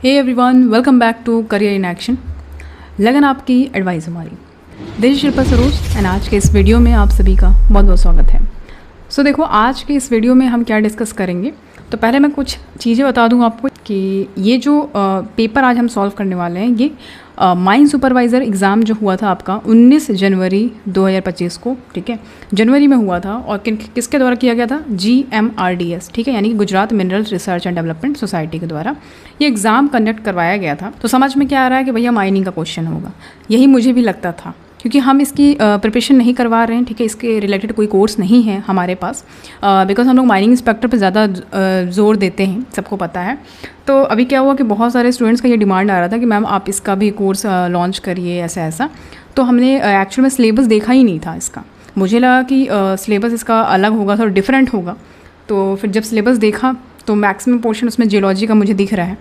Hey everyone, welcome back to career in action. लगन आपकी advice हमारी। This is Shilpa Saroj and आज के इस वीडियो में आप सभी का बहुत बहुत स्वागत है। सो देखो, आज के इस वीडियो में हम क्या डिस्कस करेंगे। तो पहले मैं कुछ चीज़ें बता दूं आपको कि ये जो पेपर आज हम सॉल्व करने वाले हैं, ये माइन सुपरवाइज़र एग्ज़ाम जो हुआ था आपका 19 जनवरी 2025 को, ठीक है, जनवरी में हुआ था। और किसके द्वारा किया गया था? GMRDS, ठीक है, यानी कि Gujarat minerals research and development society के द्वारा ये एग्ज़ाम कंडक्ट करवाया गया था। तो समझ में क्या आ रहा है कि भैया माइनिंग का क्वेश्चन होगा। यही मुझे भी लगता था, क्योंकि हम इसकी प्रिपरेशन नहीं करवा रहे हैं, ठीक है, इसके रिलेटेड कोई कोर्स नहीं है हमारे पास, बिकॉज हम लोग माइनिंग इंस्पेक्टर पे ज़्यादा जोर देते हैं, सबको पता है। तो अभी क्या हुआ कि बहुत सारे स्टूडेंट्स का ये डिमांड आ रहा था कि मैम आप इसका भी कोर्स लॉन्च करिए, ऐसा ऐसा। तो हमने एक्चुअल में सिलेबस देखा ही नहीं था इसका। मुझे लगा कि सिलेबस इसका अलग होगा, थोड़ा डिफरेंट होगा। तो फिर जब सिलेबस देखा तो मैक्सिमम पोर्शन उसमें जियोलॉजी का मुझे दिख रहा है।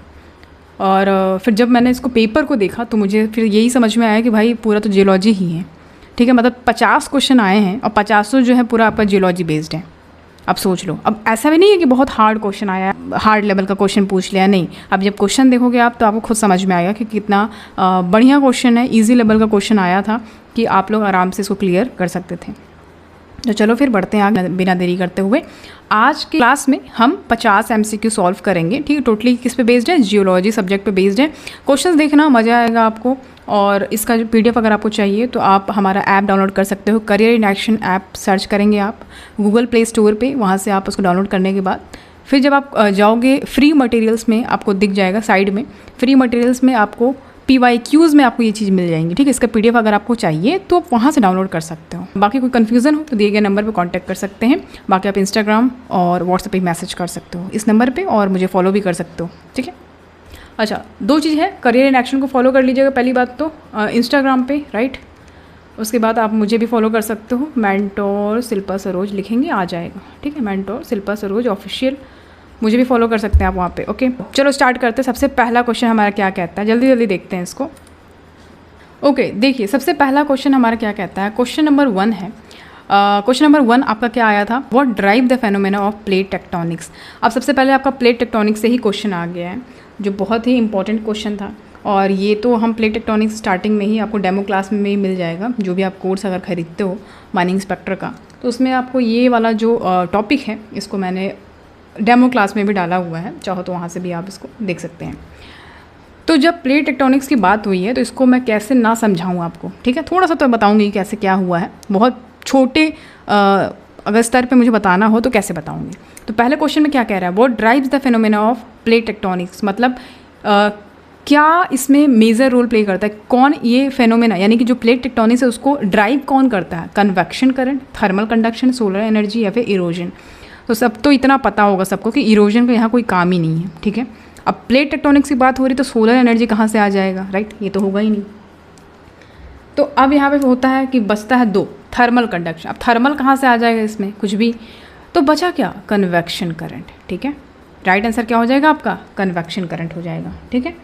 और फिर जब मैंने इसको पेपर को देखा तो मुझे फिर यही समझ में आया कि भाई पूरा तो जियोलॉजी ही है, ठीक है। मतलब 50 क्वेश्चन आए हैं और 50 जो है पूरा आपका जियोलॉजी बेस्ड है। अब सोच लो, अब ऐसा भी नहीं है कि बहुत हार्ड क्वेश्चन आया, हार्ड लेवल का क्वेश्चन पूछ लिया, नहीं। अब जब क्वेश्चन देखोगे आप तो आपको खुद समझ में आएगा कि कितना बढ़िया क्वेश्चन है, ईजी लेवल का क्वेश्चन आया था कि आप लोग आराम से इसको क्लियर कर सकते थे। तो चलो फिर बढ़ते हैं आगे बिना देरी करते हुए। आज की क्लास में हम 50 MCQ सॉल्व करेंगे, ठीक है। टोटली किस पे बेस्ड है? जियोलॉजी सब्जेक्ट पे बेस्ड है। क्वेश्चंस देखना, मज़ा आएगा आपको। और इसका जो PDF अगर आपको चाहिए तो आप हमारा ऐप डाउनलोड कर सकते हो। Career in action app search करेंगे आप गूगल प्ले स्टोर पे, वहाँ से आप उसको डाउनलोड करने के बाद फिर जब आप जाओगे फ्री मटेरियल्स में आपको दिख जाएगा साइड में, फ्री मटेरियल्स में आपको PYQs में आपको ये चीज़ मिल जाएंगी, ठीक है। इसका PDF अगर आपको चाहिए तो आप वहाँ से डाउनलोड कर सकते हो। बाकी कोई कन्फ्यूज़न हो तो दिए गए नंबर पे कांटेक्ट कर सकते हैं। बाकी आप इंस्टाग्राम और व्हाट्सएप पे मैसेज कर सकते हो इस नंबर पे, और मुझे फॉलो भी कर सकते हो, ठीक है। अच्छा, दो चीज़ है, करियर इन एक्शन को फॉलो कर लीजिएगा पहली बात तो इंस्टाग्राम पे, राइट। उसके बाद आप मुझे भी फॉलो कर सकते हो, मेंटोर शिल्पा सरोज लिखेंगे आ जाएगा, ठीक है। मेंटोर शिल्पा सरोज ऑफिशियल, मुझे भी फॉलो कर सकते हैं आप वहाँ पे, ओके। चलो स्टार्ट करते हैं। सबसे पहला क्वेश्चन हमारा क्या कहता है, जल्दी जल्दी देखते हैं इसको। ओके, देखिए सबसे पहला क्वेश्चन हमारा क्या कहता है। क्वेश्चन नंबर 1 है। क्वेश्चन नंबर 1 आपका क्या आया था? What drive the phenomena of plate tectonics. अब सबसे पहले आपका प्लेट टेक्टोनिक्स से ही क्वेश्चन आ गया है, जो बहुत ही इंपॉर्टेंट क्वेश्चन था। और ये तो हम प्लेट टेक्टोनिक्स स्टार्टिंग में ही आपको डेमो क्लास में ही मिल जाएगा। जो भी आप कोर्स अगर खरीदते हो माइनिंग इंस्पेक्टर का, तो उसमें आपको ये वाला जो टॉपिक है, इसको मैंने डेमो क्लास में भी डाला हुआ है, चाहो तो वहाँ से भी आप इसको देख सकते हैं। तो जब प्लेट टेक्टोनिक्स की बात हुई है तो इसको मैं कैसे ना समझाऊँ आपको, ठीक है। थोड़ा सा तो बताऊँगी कैसे क्या हुआ है, बहुत छोटे अगर स्तर पे मुझे बताना हो तो कैसे बताऊँगी। तो पहले क्वेश्चन में क्या कह रहा है? What drives the phenomena of plate tectonics, मतलब क्या इसमें मेजर रोल प्ले करता है, कौन ये फेनोमेना यानी कि जो प्लेट टेक्टोनिक्स है उसको ड्राइव कौन करता है? Convection current, thermal conduction, solar energy या फिर इरोजन। तो सब तो इतना पता होगा सबको कि इरोजन का यहाँ कोई काम ही नहीं है, ठीक है। अब प्लेट टेक्टोनिक्स की बात हो रही तो सोलर एनर्जी कहाँ से आ जाएगा, राइट, ये तो होगा ही नहीं। तो अब यहाँ पे होता है कि बचता है 2, थर्मल कंडक्शन। अब थर्मल कहाँ से आ जाएगा इसमें? कुछ भी। तो बचा क्या? कन्वेक्शन करंट, ठीक है। राइट आंसर क्या हो जाएगा आपका? कन्वेक्शन करंट हो जाएगा, ठीक है।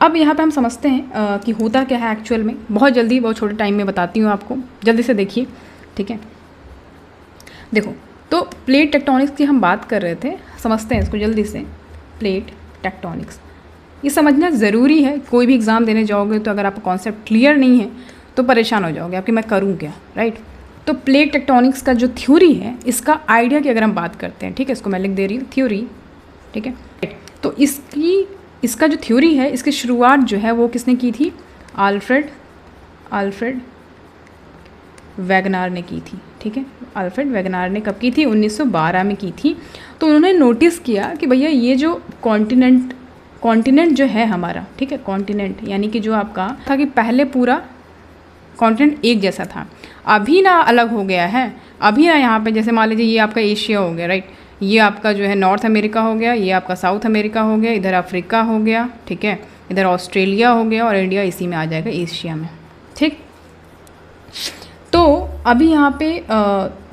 अब यहाँ पे हम समझते हैं कि होता क्या है एक्चुअल में। बहुत जल्दी, बहुत छोटे टाइम में बताती हूँ आपको, जल्दी से देखिए, ठीक है। देखो, तो प्लेट टेक्टोनिक्स की हम बात कर रहे थे, समझते हैं इसको जल्दी से। प्लेट टेक्टोनिक्स ये समझना ज़रूरी है। कोई भी एग्ज़ाम देने जाओगे तो अगर आपका कॉन्सेप्ट क्लियर नहीं है तो परेशान हो जाओगे आपकी मैं करूँ क्या, राइट। तो प्लेट टेक्टोनिक्स का जो थ्योरी है, इसका आइडिया की अगर हम बात करते हैं, ठीक है, इसको मैं लिख दे रही हूँ थ्योरी, ठीक है। तो इसका जो थ्योरी है, इसकी शुरुआत जो है वो किसने की थी? अल्फ्रेड वैगनार ने की थी, ठीक है। अल्फ्रेड वैगनार ने कब की थी? 1912 में की थी। तो उन्होंने नोटिस किया कि भैया ये जो कॉन्टिनेंट जो है हमारा, ठीक है, कॉन्टिनेंट यानी कि जो आपका था कि पहले पूरा कॉन्टिनेंट एक जैसा था, अभी ना अलग हो गया है। अभी ना यहाँ पे जैसे मान लीजिए ये आपका एशिया हो गया, राइट, ये आपका जो है नॉर्थ अमेरिका हो गया, ये आपका साउथ अमेरिका हो गया, इधर अफ्रीका हो गया, ठीक है, इधर ऑस्ट्रेलिया हो गया और इंडिया इसी में आ जाएगा, एशिया में, ठीक। तो अभी यहाँ पे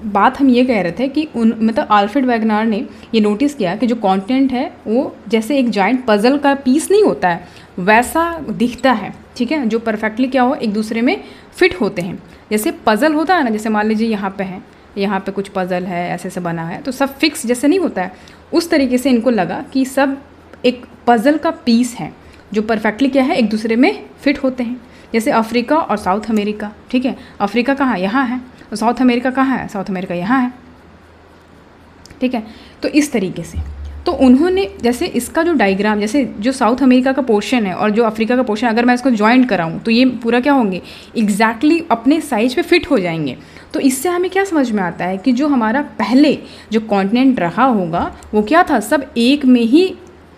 बात हम ये कह रहे थे कि मतलब अल्फ्रेड वैगनार ने ये नोटिस किया कि जो कॉन्टिनेंट है वो जैसे एक जाइंट पज़ल का पीस नहीं होता है वैसा दिखता है, ठीक है, जो परफेक्टली क्या हो, एक दूसरे में फिट होते हैं। जैसे पज़ल होता है ना, जैसे मान लीजिए यहाँ पे है, यहाँ पे कुछ पज़ल है, ऐसे से बना है, तो सब फिक्स जैसे नहीं होता है, उस तरीके से इनको लगा कि सब एक पज़ल का पीस हैं जो परफेक्टली क्या है, एक दूसरे में फिट होते हैं। जैसे अफ्रीका और साउथ अमेरिका, ठीक है, अफ्रीका कहाँ, यहाँ है, और साउथ अमेरिका कहाँ है, साउथ अमेरिका यहाँ है, ठीक है। तो इस तरीके से तो उन्होंने जैसे इसका जो डायग्राम, जैसे जो साउथ अमेरिका का पोर्शन है और जो अफ्रीका का पोर्शन, अगर मैं इसको ज्वाइंट कराऊँ तो ये पूरा क्या होंगे, एग्जैक्टली अपने साइज पे फिट हो जाएंगे। तो इससे हमें क्या समझ में आता है कि जो हमारा पहले जो कॉन्टिनेंट रहा होगा वो क्या था, सब एक में ही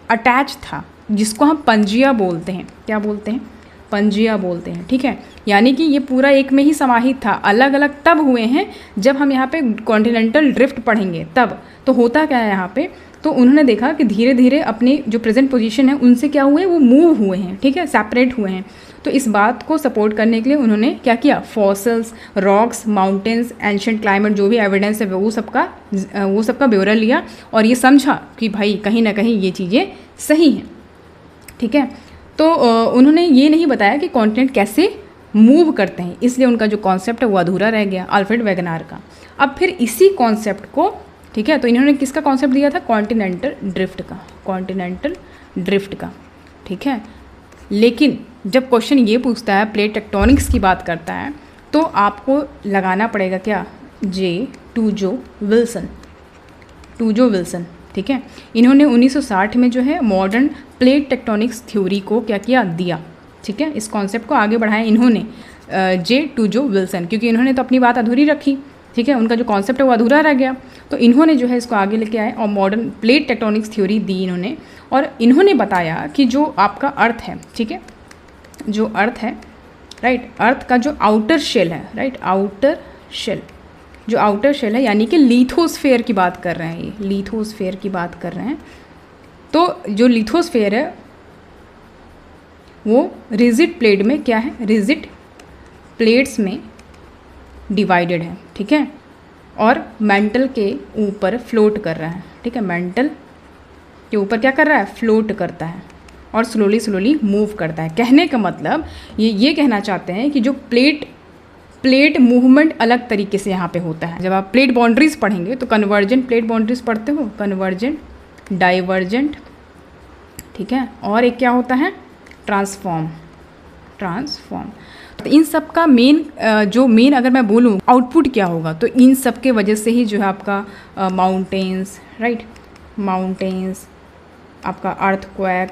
अटैच था, जिसको हम पंजिया बोलते हैं। क्या बोलते हैं, पंजिया बोलते हैं, ठीक है। यानी कि ये पूरा एक में ही समाहित था। अलग अलग तब हुए हैं जब हम यहाँ पे कॉन्टिनेंटल ड्रिफ्ट पढ़ेंगे तब। तो होता क्या है यहाँ पे, तो उन्होंने देखा कि धीरे धीरे अपने जो प्रेजेंट पोजीशन है उनसे क्या हुए, वो मूव हुए हैं, ठीक है, सेपरेट हुए हैं। तो इस बात को सपोर्ट करने के लिए उन्होंने क्या किया, fossils, rocks, mountains, ancient climate, जो भी एविडेंस है वो सबका ब्यौरा लिया और ये समझा कि भाई कहीं ना कहीं ये चीज़ें सही हैं, ठीक है। तो उन्होंने ये नहीं बताया कि कॉन्टिनेंट कैसे मूव करते हैं, इसलिए उनका जो कॉन्सेप्ट है वो अधूरा रह गया, अल्फ्रेड वेगनार का। अब फिर इसी कॉन्सेप्ट को, ठीक है, तो इन्होंने किसका कॉन्सेप्ट दिया था, कॉन्टिनेंटल ड्रिफ्ट का, कॉन्टिनेंटल ड्रिफ्ट का, ठीक है। लेकिन जब क्वेश्चन ये पूछता है, प्लेट टेक्टोनिक्स की बात करता है, तो आपको लगाना पड़ेगा क्या, टूजो विल्सन, ठीक है। इन्होंने 1960 में जो है मॉडर्न प्लेट टेक्टोनिक्स थ्योरी को क्या किया, दिया, ठीक है। इस कॉन्सेप्ट को आगे बढ़ाया इन्होंने, टूजो विल्सन, क्योंकि इन्होंने तो अपनी बात अधूरी रखी, ठीक है, उनका जो कॉन्सेप्ट है वो अधूरा रह गया। तो इन्होंने जो है इसको आगे लेके आए और मॉडर्न प्लेट टेक्टोनिक्स थ्योरी दी इन्होंने। और इन्होंने बताया कि जो आपका अर्थ है, ठीक है, जो अर्थ है, राइट, अर्थ का जो आउटर शेल है, राइट, आउटर शेल, जो आउटर शेल है, यानी कि लिथोस्फेयर की बात कर रहे हैं, ये लिथोस्फेयर की बात कर रहे हैं। तो जो लिथोस्फेयर है वो रिजिड प्लेट में क्या है, रिजिड प्लेट्स में डिवाइडेड है, ठीक है, और मेंटल के ऊपर फ्लोट कर रहा है, ठीक है, मेंटल के ऊपर क्या कर रहा है, फ्लोट करता है और स्लोली मूव करता है। कहने का मतलब ये कहना चाहते हैं कि जो प्लेट मूवमेंट अलग तरीके से यहाँ पे होता है। जब आप प्लेट बाउंड्रीज पढ़ेंगे तो कन्वर्जेंट प्लेट बाउंड्रीज पढ़ते हो, कन्वर्जेंट, डाइवर्जेंट, ठीक है, और एक क्या होता है, ट्रांसफॉर्म। तो इन सब का मेन अगर मैं बोलूँ आउटपुट क्या होगा, तो इन सब के वजह से ही जो है आपका माउंटेन्स, राइट, माउंटेन्स, आपका अर्थक्वेक,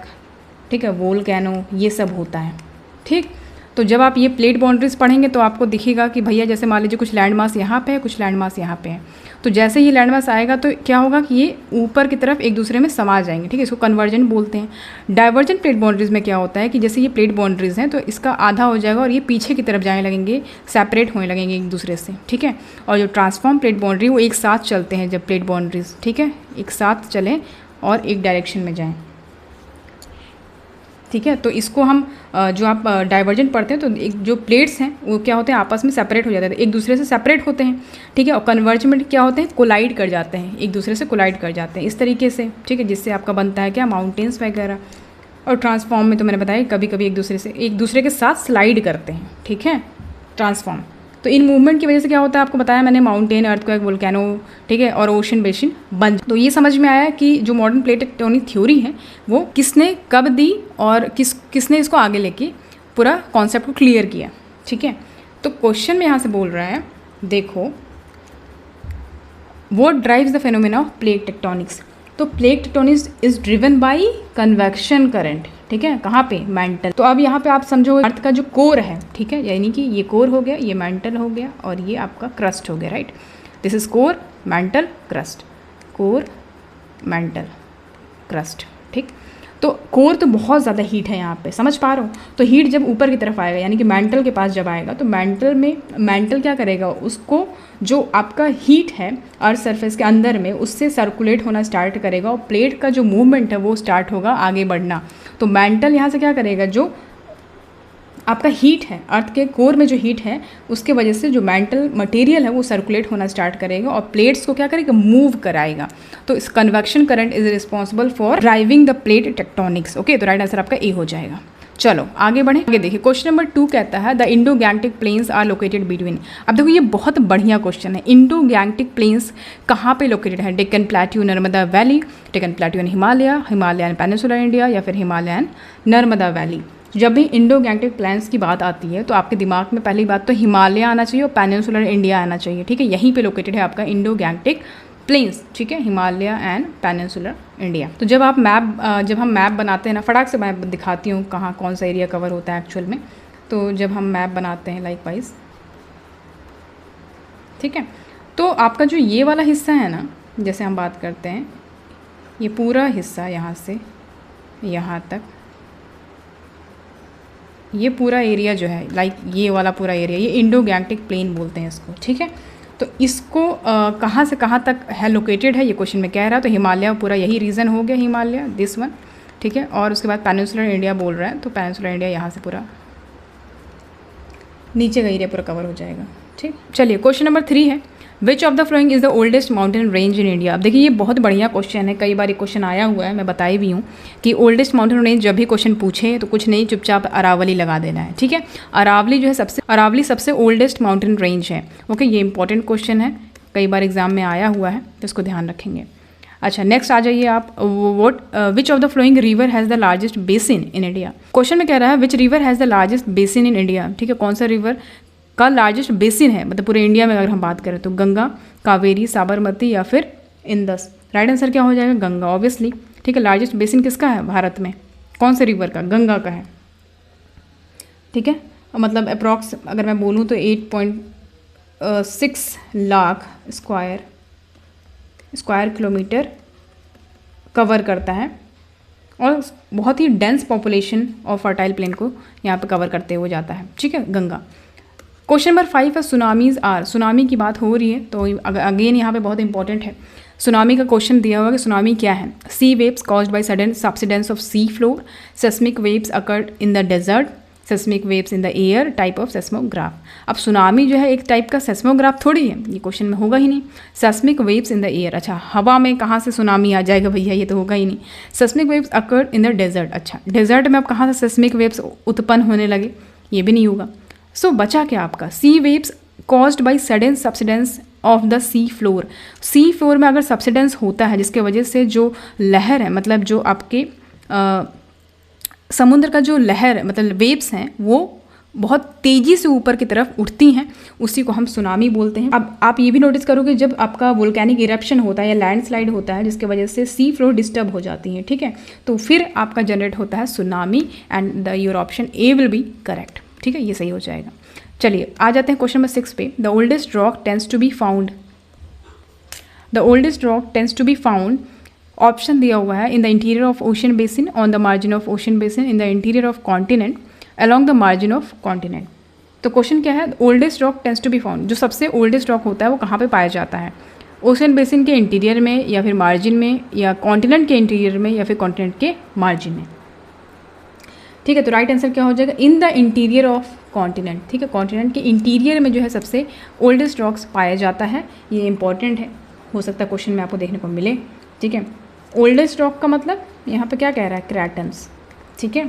ठीक है, वोल्केनो, ये सब होता है, ठीक। तो जब आप ये प्लेट बाउंड्रीज पढ़ेंगे तो आपको दिखेगा कि भैया जैसे मान लीजिए कुछ लैंड मास यहाँ पे है, कुछ लैंड मास यहाँ पे है, तो जैसे ही लैंड मास आएगा तो क्या होगा कि ये ऊपर की तरफ एक दूसरे में समा जाएंगे, ठीक है, इसको कन्वर्जेंट बोलते हैं। डाइवर्जेंट प्लेट बाउंड्रीज में क्या होता है कि जैसे ये प्लेट बाउंड्रीज हैं तो इसका आधा हो जाएगा और ये पीछे की तरफ जाने लगेंगे, सेपरेट होने लगेंगे एक दूसरे से, ठीक है। और जो ट्रांसफॉर्म प्लेट बाउंड्री वो एक साथ चलते हैं, जब प्लेट बाउंड्रीज, ठीक है, एक साथ चलें और एक डायरेक्शन में जाएँ, ठीक है। तो इसको हम जो आप डाइवर्जेंट पढ़ते हैं तो एक जो प्लेट्स हैं वो क्या होते हैं, आपस में सेपरेट हो जाते हैं, एक दूसरे से सेपरेट होते हैं, ठीक है। और कन्वर्जेंट क्या होते हैं, कोलाइड कर जाते हैं, एक दूसरे से कोलाइड कर जाते हैं इस तरीके से, ठीक है, जिससे आपका बनता है क्या, माउंटेन्स वगैरह। और ट्रांसफॉर्म में तो मैंने बताया कभी कभी एक दूसरे के साथ स्लाइड करते हैं, ठीक है, ट्रांसफॉर्म। तो इन मूवमेंट की वजह से क्या होता है, आपको बताया मैंने, माउंटेन, अर्थक्वेक, वोल्केनो, ठीक है, और ओशन बेसिन बन। तो ये समझ में आया कि जो मॉडर्न प्लेट टेक्टोनिक थ्योरी है वो किसने कब दी और किसने इसको आगे लेके पूरा कॉन्सेप्ट को क्लियर किया, ठीक है। तो क्वेश्चन में यहाँ से बोल रहा है, देखो, what drives the phenomena of plate tectonics. तो plate tectonics is driven by convection current, ठीक है, कहाँ पे, मेंटल। तो अब यहाँ पे आप समझो अर्थ का जो कोर है, ठीक है, यानी कि ये कोर हो गया, ये मेंटल हो गया और ये आपका क्रस्ट हो गया, right. This is core, mental, crust, core, mental, crust, ठीक। तो कोर तो बहुत ज़्यादा हीट है यहाँ पे, समझ पा रहे हो। तो हीट जब ऊपर की तरफ आएगा यानी कि मेंटल के पास जब आएगा तो मेंटल क्या करेगा, उसको जो आपका हीट है अर्थ सरफेस के अंदर में उससे सर्कुलेट होना स्टार्ट करेगा और प्लेट का जो मूवमेंट है वो स्टार्ट होगा आगे बढ़ना। तो मेंटल यहाँ से क्या करेगा, जो आपका हीट है, अर्थ के कोर में जो हीट है उसके वजह से जो मेंटल मटेरियल है वो सर्कुलेट होना स्टार्ट करेगा और प्लेट्स को क्या करेगा, मूव कराएगा। तो इस convection current is responsible for driving the plate tectonics. Okay, तो राइट आंसर आपका ए हो जाएगा। चलो आगे बढ़ें। आगे देखिए क्वेश्चन नंबर 2 कहता है the Indo Gangetic plains are located between. अब देखो ये बहुत बढ़िया क्वेश्चन है। इंडो गैंगटिक प्लेन्स कहाँ पे लोकेटेड है? Deccan plateau, Narmada valley, Deccan plateau and Himalaya, Himalayan peninsular India या फिर हिमालयन नर्मदा वैली। जब भी इंडो गैंगटिक प्लेन्स की बात आती है तो आपके दिमाग में पहली बात तो हिमालय आना चाहिए और पेनिनसुलर इंडिया आना चाहिए, ठीक है। यहीं पे लोकेटेड है आपका इंडो गैंगटिक प्लेन्स, ठीक है, हिमालय एंड पेनिनसुलर इंडिया। तो जब हम मैप बनाते हैं ना, फटाक से मैं दिखाती हूँ कहाँ कौन सा एरिया कवर होता है एक्चुअल में। तो जब हम मैप बनाते हैं लाइक वाइज, ठीक है, तो आपका जो ये वाला हिस्सा है ना, जैसे हम बात करते हैं ये पूरा हिस्सा यहाँ से यहाँ तक, ये पूरा एरिया जो है लाइक ये वाला पूरा एरिया, ये इंडो गैंगटिक प्लेन बोलते हैं इसको, ठीक है। तो इसको कहाँ से कहाँ तक है लोकेटेड है ये क्वेश्चन में कह रहा है। तो हिमालय पूरा यही रीजन हो गया, हिमालय दिस वन, ठीक है। और उसके बाद पेनिनसुलर इंडिया बोल रहा है, तो पेनिनसुलर इंडिया यहाँ से पूरा नीचे का एरिया पूरा कवर हो जाएगा, ठीक। चलिए क्वेश्चन नंबर 3 है विच of the following is the oldest mountain range in India. अब देखिए ये बहुत बढ़िया क्वेश्चन है, कई बार ये क्वेश्चन आया हुआ है, मैं बताई भी हूँ कि ओल्डेस्ट माउंटेन रेंज जब भी क्वेश्चन पूछे तो कुछ नहीं, चुपचाप अरावली लगा देना है, ठीक है। अरावली जो है अरावली सबसे ओल्डेस्ट माउंटेन रेंज है, ओके। ये इंपॉर्टेंट क्वेश्चन है, कई बार एग्जाम में आया हुआ है, तो इसको ध्यान रखेंगे। अच्छा नेक्स्ट आ जाइए आप, विच of the flowing river has the largest basin in India. Question में कह रहा है which river has the largest basin in India, ठीक है। कौन सा रिवर का लार्जेस्ट बेसिन है, मतलब पूरे इंडिया में अगर हम बात करें तो गंगा, कावेरी, साबरमती या फिर इंदस। राइट आंसर क्या हो जाएगा? गंगा, ऑब्वियसली, ठीक है। लार्जेस्ट बेसिन किसका है भारत में? कौन से रिवर का? गंगा का है, ठीक है। मतलब अप्रॉक्स अगर मैं बोलूँ तो 8.6 लाख स्क्वायर किलोमीटर कवर करता है और बहुत ही डेंस पॉपुलेशन और फर्टाइल प्लेन को यहाँ पे कवर करते हुए जाता है, ठीक है, गंगा। क्वेश्चन नंबर 5 है सुनामीज आर। सुनामी की बात हो रही है तो अगेन यहाँ पे बहुत इंपॉर्टेंट है। सुनामी का क्वेश्चन दिया हुआ कि सुनामी क्या है? Sea waves caused by sudden subsidence of sea floor, seismic waves occurred in the desert, seismic waves in the air, type of seismograph. अब सुनामी जो है एक टाइप का सेस्मोग्राफ थोड़ी है, ये क्वेश्चन में होगा ही नहीं। Seismic waves in the air, अच्छा हवा में कहाँ से सुनामी आ जाएगा भैया, ये तो होगा ही नहीं। Seismic waves occurred in the desert, अच्छा डेजर्ट में अब कहाँ से सेस्मिक वेव्स उत्पन्न होने लगे, ये भी नहीं होगा। सो बचा क्या आपका? Sea waves caused by sudden subsidence of the sea floor. Sea floor में अगर सबसिडेंस होता है जिसके वजह से जो लहर है, मतलब जो आपके समुद्र का जो लहर मतलब वेव्स हैं वो बहुत तेज़ी से ऊपर की तरफ उठती हैं, उसी को हम सुनामी बोलते हैं। अब आप ये भी नोटिस करोगे जब आपका वोल्केनिक इरप्शन होता है या लैंडस्लाइड होता है जिसके वजह से सी फ्लोर डिस्टर्ब हो जाती है, ठीक है, तो फिर आपका जनरेट होता है tsunami and the your option A will be correct, ठीक है, ये सही हो जाएगा। चलिए आ जाते हैं क्वेश्चन नंबर 6 पे। The oldest rock tends to be found, the oldest rock tends to be found, option दिया हुआ है in the interior of ocean basin, on the margin of ocean basin, in the interior of continent, along the margin of continent. तो question क्या है? Oldest rock tends to be found, जो सबसे oldest rock होता है वो कहाँ पे पाया जाता है? ओशन बेसिन के इंटीरियर में या फिर मार्जिन में, या कॉन्टिनेंट के इंटीरियर में या फिर कॉन्टिनेंट के मार्जिन में, ठीक है। तो राइट आंसर क्या हो जाएगा? इन द इंटीरियर ऑफ कॉन्टिनेंट, ठीक है, कॉन्टिनेंट के इंटीरियर में जो है सबसे ओल्डेस्ट रॉक्स पाया जाता है। ये इंपॉर्टेंट है, हो सकता है क्वेश्चन में आपको देखने को मिले, ठीक है। ओल्डेस्ट रॉक का मतलब यहाँ पे क्या कह रहा है? क्रैटन्स, ठीक है।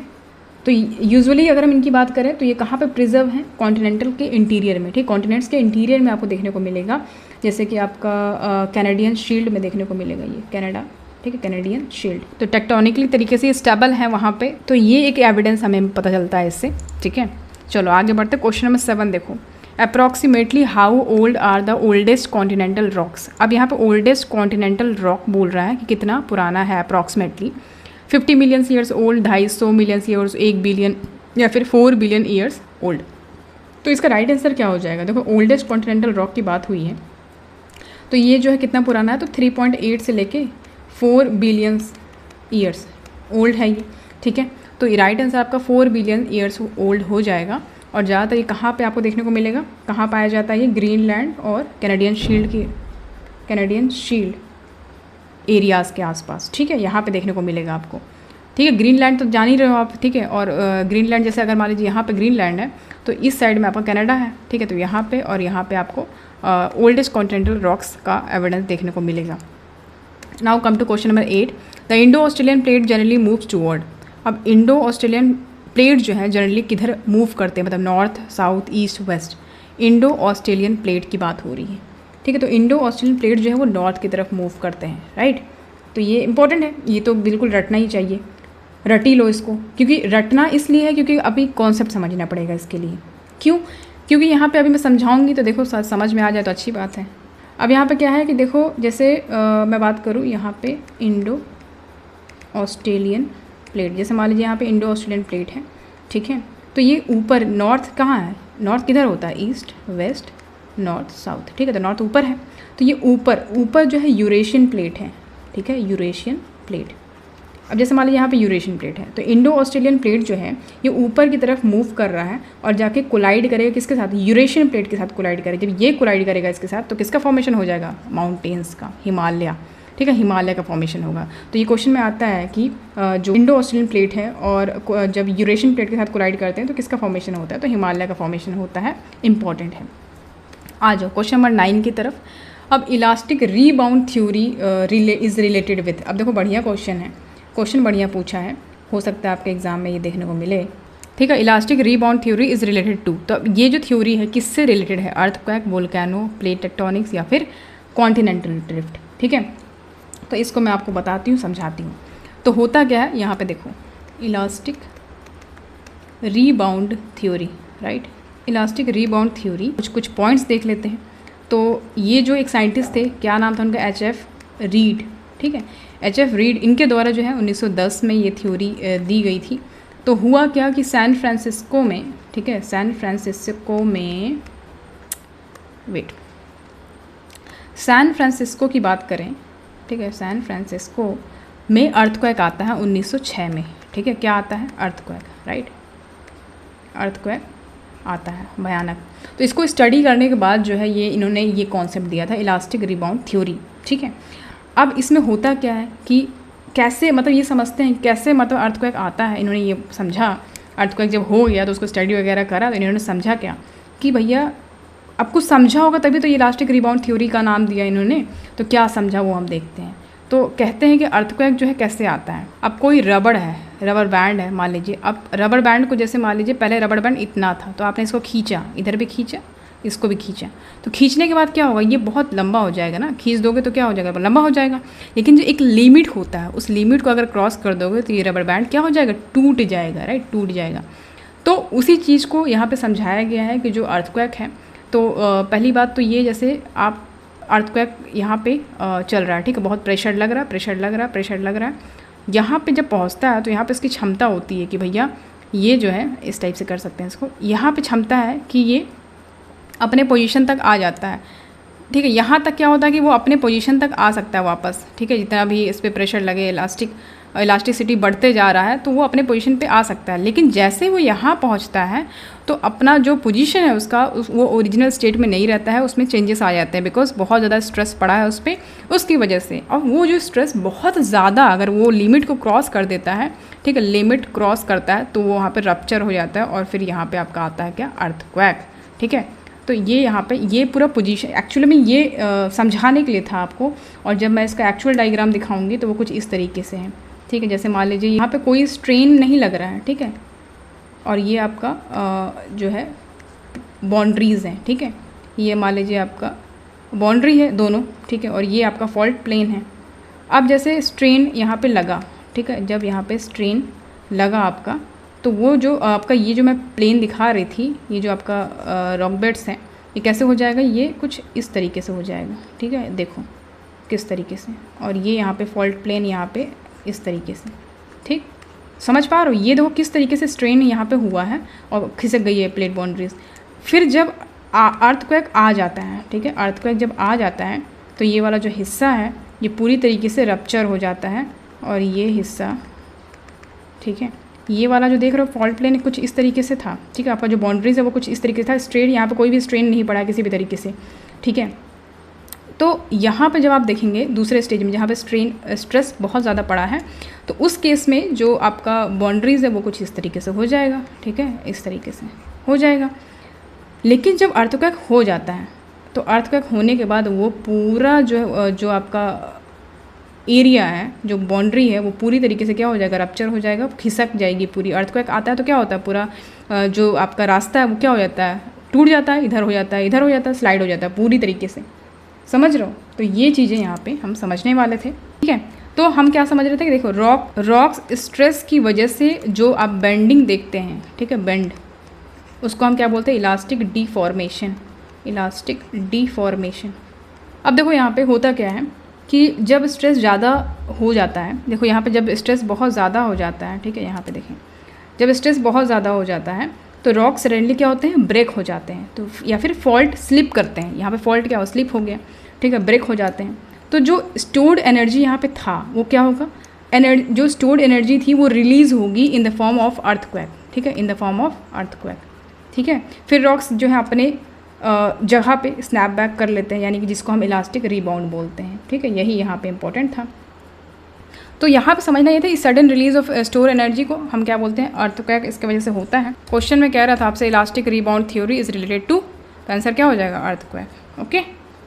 तो यूजुअली अगर हम इनकी बात करें तो ये कहाँ पे प्रिजर्व हैं? कॉन्टिनेंटल के इंटीरियर में, ठीक, कॉन्टिनेंट्स के इंटीरियर में आपको देखने को मिलेगा, जैसे कि आपका कैनेडियन शील्ड में देखने को मिलेगा ये कनाडा, ठीक है, कैनेडियन शील्ड। तो टेक्टोनिकली तरीके से ये स्टेबल है वहाँ पे, तो ये एक एविडेंस हमें पता चलता है इससे, ठीक है। चलो आगे बढ़ते, क्वेश्चन नंबर 7 देखो। Approximately how old are the oldest continental rocks. अब यहाँ पे ओल्डेस्ट कॉन्टिनेंटल रॉक बोल रहा है कि कितना पुराना है approximately. 50 million years old, 250 million years, 1 billion या फिर 4 बिलियन ईयर्स ओल्ड। तो इसका राइट आंसर क्या हो जाएगा? देखो ओल्डेस्ट कॉन्टिनेंटल रॉक की बात हुई है तो ये जो है कितना पुराना है? तो 3.8 से लेके 4 बिलियन ईयर्स ओल्ड है ये, ठीक है। तो राइट आंसर आपका 4 बिलियन ईयर्स ओल्ड हो जाएगा। और ज़्यादातर ये कहाँ पे आपको देखने को मिलेगा, कहाँ पाया जाता है ये? ग्रीनलैंड और कैनेडियन शील्ड एरियाज़ के आसपास, ठीक है, यहाँ पे देखने को मिलेगा आपको, ठीक है। ग्रीनलैंड तो जान ही रहे हो आप, ठीक है। और ग्रीनलैंड जैसे अगर मान लीजिए यहाँ पे ग्रीनलैंड है तो इस साइड में आपका कनाडा है, ठीक है। तो यहाँ पे और यहाँ पे आपको ओल्डेस्ट कॉन्टिनेंटल रॉक्स का एविडेंस देखने को मिलेगा। Now come to question number 8। The Indo Australian plate generally moves toward. अब इंडो ऑस्ट्रेलियन प्लेट जो है जनरली किधर मूव करते हैं, मतलब नॉर्थ, साउथ, ईस्ट, वेस्ट। इंडो ऑस्ट्रेलियन प्लेट की बात हो रही है, ठीक है। तो इंडो ऑस्ट्रेलियन प्लेट जो है वो नॉर्थ की तरफ मूव करते हैं, राइट। तो ये इंपॉर्टेंट है, ये तो बिल्कुल रटना ही चाहिए, रट ही लो इसको, क्योंकि रटना इसलिए है क्योंकि अभी कॉन्सेप्ट समझना पड़ेगा इसके लिए। क्यों? क्योंकि यहाँ पे अभी मैं समझाऊंगी तो देखो समझ में आ जाए तो अच्छी बात है। अब यहाँ पे क्या है कि देखो, जैसे मैं बात करूँ यहाँ पे इंडो ऑस्ट्रेलियन प्लेट, जैसे मान लीजिए यहाँ पे इंडो ऑस्ट्रेलियन प्लेट है, ठीक है। तो ये ऊपर नॉर्थ कहाँ है, नॉर्थ किधर होता है, ईस्ट, वेस्ट, नॉर्थ, साउथ, ठीक है। तो नॉर्थ ऊपर है, तो ये ऊपर जो है यूरेशियन प्लेट है, ठीक है, यूरेशियन प्लेट। अब जैसे मान लीजिए यहाँ पे यूरेशियन प्लेट है, तो इंडो ऑस्ट्रेलियन प्लेट जो है ये ऊपर की तरफ मूव कर रहा है और जाके कोलाइड करेगा किसके साथ, यूरेशियन प्लेट के साथ कोलाइड करेगा। जब ये कोलाइड करेगा इसके साथ तो किसका फॉर्मेशन हो जाएगा, माउंटेन्स का, हिमालय, ठीक है, हिमालय का फॉर्मेशन होगा। तो ये क्वेश्चन में आता है कि जो इंडो ऑस्ट्रेलियन प्लेट है और जब यूरेशियन प्लेट के साथ कोलाइड करते हैं तो किसका फॉर्मेशन होता है, तो हिमालय का फॉर्मेशन होता है, इंपॉर्टेंट है। आ जाओ क्वेश्चन नंबर 9 की तरफ। अब elastic rebound theory is related with, अब देखो बढ़िया क्वेश्चन है, क्वेश्चन बढ़िया पूछा है, हो सकता है आपके एग्जाम में ये देखने को मिले, ठीक है। Elastic rebound theory is related to, तो ये जो थ्योरी है किससे रिलेटेड है, अर्थक्वेक, वोल्केनो, प्लेट टेक्टोनिक्स या फिर कॉन्टिनेंटल ड्रिफ्ट, ठीक है। तो इसको मैं आपको बताती हूँ, समझाती हूँ। तो होता क्या है यहाँ पे देखो, elastic rebound theory, right, elastic rebound theory, कुछ पॉइंट्स देख लेते हैं। तो ये जो एक साइंटिस्ट थे, क्या नाम था उनका, एच.एफ. रीड, ठीक है, एच.एफ. रीड, इनके द्वारा जो है 1910 में ये थ्योरी दी गई थी। तो हुआ क्या कि सैन फ्रांसिस्को में, ठीक है, सैन फ्रांसिस्को की बात करें, ठीक है, सैन फ्रांसिस्को में अर्थक्वेक आता है 1906 में, ठीक है। क्या आता है, अर्थक्वेक, राइट, अर्थक्वेक आता है, भयानक। तो इसको स्टडी करने के बाद जो है इन्होंने ये कॉन्सेप्ट दिया था, इलास्टिक रिबाउंड थ्योरी, ठीक है। अब इसमें होता क्या है कि कैसे, मतलब ये समझते हैं कैसे मतलब अर्थक्वेक आता है। इन्होंने ये समझा, अर्थक्वेक जब हो गया तो उसको स्टडी वगैरह करा, तो इन्होंने समझा क्या कि भैया अब कुछ समझा होगा तभी तो ये इलास्टिक रिबाउंड थ्योरी का नाम दिया इन्होंने। तो क्या समझा वो हम देखते हैं। तो कहते हैं कि अर्थक्वेक जो है कैसे आता है। अब कोई रबड़ है, रबर बैंड है मान लीजिए, अब रबर बैंड को जैसे मान लीजिए पहले रबर बैंड इतना था, तो आपने इसको खींचा, इधर भी खींचा, इसको भी खींचा, तो खींचने के बाद क्या होगा, ये बहुत लंबा हो जाएगा ना, खींच दोगे तो क्या हो जाएगा, लंबा हो जाएगा। लेकिन जो एक लिमिट होता है, उस लिमिट को अगर क्रॉस कर दोगे तो ये रबर बैंड क्या हो जाएगा, टूट जाएगा, राइट, टूट जाएगा। तो उसी चीज़ को यहाँ पे समझाया गया है कि जो अर्थक्वेक है, तो पहली बात तो ये, जैसे आप अर्थक्वेक यहाँ पे चल रहा है, ठीक है, बहुत प्रेशर लग रहा है, यहाँ पे जब पहुँचता है तो यहाँ पे इसकी क्षमता होती है कि भैया ये जो है इस टाइप से कर सकते हैं इसको, यहाँ पे क्षमता है कि ये अपने पोजीशन तक आ जाता है, ठीक है। यहाँ तक क्या होता है कि वो अपने पोजीशन तक आ सकता है वापस, ठीक है, जितना भी इस पर प्रेशर लगे, इलास्टिसिटी बढ़ते जा रहा है तो वो अपने पोजीशन पे आ सकता है। लेकिन जैसे वो यहाँ पहुँचता है तो अपना जो पोजीशन है उसका वो ओरिजिनल स्टेट में नहीं रहता है, उसमें चेंजेस आ जाते हैं, बिकॉज बहुत ज़्यादा स्ट्रेस पड़ा है उस पर, उसकी वजह से। और वो जो स्ट्रेस बहुत ज़्यादा अगर वो लिमिट को क्रॉस कर देता है, ठीक है, लिमिट क्रॉस करता है, तो वो वहाँ पर रप्चर हो जाता है और फिर यहाँ पर आपका आता है क्या, अर्थक्वेक, ठीक है। तो ये यहाँ पे ये पूरा पोजीशन एक्चुअली में ये समझाने के लिए था आपको, और जब मैं इसका एक्चुअल डायग्राम दिखाऊंगी तो वो कुछ इस तरीके से है, ठीक है। जैसे मान लीजिए यहाँ पे कोई स्ट्रेन नहीं लग रहा है, ठीक है, और ये आपका जो है बाउंड्रीज़ हैं, ठीक है, ये मान लीजिए आपका बाउंड्री है दोनों, ठीक है, और ये आपका फॉल्ट प्लेन है। अब जैसे स्ट्रेन यहाँ पे लगा, ठीक है, जब यहाँ पे स्ट्रेन लगा आपका, तो वो जो आपका ये जो मैं प्लेन दिखा रही थी, ये जो आपका रॉक बेड्स हैं, ये कैसे हो जाएगा, ये कुछ इस तरीके से हो जाएगा, ठीक है, देखो किस तरीके से, और ये यहाँ पे फॉल्ट प्लेन यहाँ पे इस तरीके से, ठीक, समझ पा रहे हो, ये देखो किस तरीके से स्ट्रेन यहाँ पे हुआ है और खिसक गई है प्लेट बाउंड्रीज। फिर जब अर्थक्वेक आ जाता है, ठीक है, अर्थक्वेक जब आ जाता है तो ये वाला जो हिस्सा है ये पूरी तरीके से रप्चर हो जाता है, और ये हिस्सा, ठीक है, ये वाला जो देख रहे हो फॉल्ट प्लेन कुछ इस तरीके से था, ठीक है, आपका जो बाउंड्रीज है वो कुछ इस तरीके से था, स्ट्रेन यहाँ पे कोई भी स्ट्रेन नहीं पड़ा किसी भी तरीके से, ठीक है। तो यहाँ पे जब आप देखेंगे दूसरे स्टेज में जहाँ पे स्ट्रेस बहुत ज़्यादा पड़ा है, तो उस केस में जो आपका बाउंड्रीज है वो कुछ इस तरीके से हो जाएगा, ठीक है, इस तरीके से हो जाएगा। लेकिन जब अर्थक्वेक हो जाता है तो अर्थक्वेक होने के बाद वो पूरा जो आपका एरिया है, जो बाउंड्री है, वो पूरी तरीके से क्या हो जाएगा, रप्चर हो जाएगा, खिसक जाएगी पूरी। अर्थक्वेक आता है तो क्या होता है, पूरा जो आपका रास्ता है वो क्या हो जाता है, टूट जाता है, इधर हो जाता है, इधर हो जाता है, स्लाइड हो जाता है पूरी तरीके से। समझ रहे हो? तो ये चीज़ें यहाँ पे हम समझने वाले थे, ठीक है। तो हम क्या समझ रहे थे कि देखो रॉक्स स्ट्रेस की वजह से जो आप बेंडिंग देखते हैं, ठीक है, बेंड, उसको हम क्या बोलते हैं, इलास्टिक डीफॉर्मेशन, इलास्टिक डीफॉर्मेशन। अब देखो यहाँ पे होता क्या है कि जब स्ट्रेस ज़्यादा हो जाता है, देखो यहाँ पे जब स्ट्रेस बहुत ज़्यादा हो जाता है, ठीक है, यहाँ पे देखें, जब स्ट्रेस बहुत ज़्यादा हो जाता है तो रॉक सडनली क्या होते हैं, ब्रेक हो जाते हैं, तो या फिर फॉल्ट स्लिप करते हैं। यहाँ पे फॉल्ट क्या हो, स्लिप हो गया, ठीक है, ब्रेक हो जाते हैं। तो जो स्टोर्ड एनर्जी यहाँ पे था वो क्या होगा, जो स्टोर्ड एनर्जी थी वो रिलीज़ होगी in the form of earthquake, ठीक है, in the form of earthquake, ठीक है। फिर रॉक्स जो है अपने जगह पे स्नैप बैक कर लेते हैं, यानी कि जिसको हम इलास्टिक रीबाउंड बोलते हैं, ठीक है। यही यहाँ पे इंपॉर्टेंट था। तो यहाँ पे समझना ये था, इस sudden release of store energy को हम क्या बोलते हैं, अर्थक्वेक इसके वजह से होता है। क्वेश्चन में कह रहा था आपसे elastic rebound theory is related to, तो आंसर क्या हो जाएगा, अर्थक्वेक। ओके,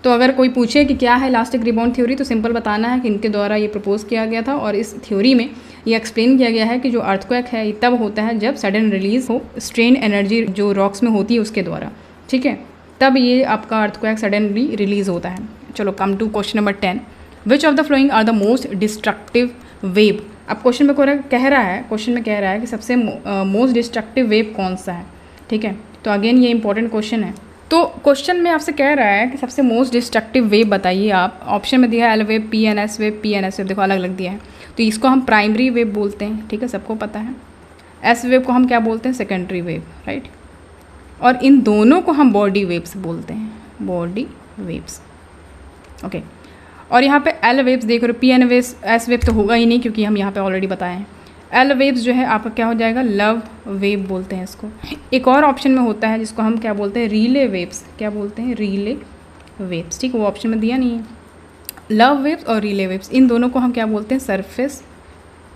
तो अगर कोई पूछे कि क्या है इलास्टिक रीबाउंड थ्योरी, तो सिंपल बताना है कि इनके द्वारा ये प्रपोज किया गया था, और इस थ्योरी में ये एक्सप्लेन किया गया है कि जो अर्थक्वेक है ये तब होता है जब सडन रिलीज हो स्ट्रेन एनर्जी जो रॉक्स में होती है उसके द्वारा, ठीक है, तब ये आपका अर्थक्वेक सडनली रिलीज होता है। चलो come to question number 10, which of the following are the most destructive wave. अब क्वेश्चन में कह रहा है कि सबसे मोस्ट डिस्ट्रक्टिव वेव कौन सा है, ठीक है। तो अगेन ये इंपॉर्टेंट क्वेश्चन है। तो क्वेश्चन में आपसे कह रहा है कि सबसे मोस्ट डिस्ट्रक्टिव वेव बताइए आप। ऑप्शन में दिया है L wave, P and S wave, देखो अलग अलग दिया है। तो इसको हम प्राइमरी वेव बोलते हैं, ठीक है, सबको पता है। एस वेव को हम क्या बोलते हैं, सेकेंडरी वेव, राइट। और इन दोनों को हम बॉडी वेव्स बोलते हैं, बॉडी वेव्स, ओके। और यहाँ पे एल वेव्स देख रहे हो, P and waves, S wave तो होगा ही नहीं क्योंकि हम यहाँ पे ऑलरेडी बताए हैं। एल वेव्स जो है आपका क्या हो जाएगा, लव वेव बोलते हैं इसको। एक और ऑप्शन में होता है जिसको हम क्या बोलते हैं, रीले वेव्स, क्या बोलते हैं, रीले वेव्स, ठीक है, वो ऑप्शन में दिया नहीं है। लव वेव्स और रीले वेव्स, इन दोनों को हम क्या बोलते हैं, सरफेस